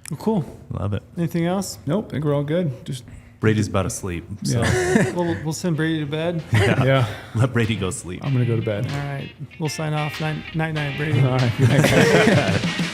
Well, cool. Love it. Anything else? Nope, I think we're all good. Just Brady's about to sleep. So We'll send Brady to bed. yeah, let Brady go sleep. I'm gonna go to bed. All right. We'll sign off. Night, Brady. All right, good night, guys.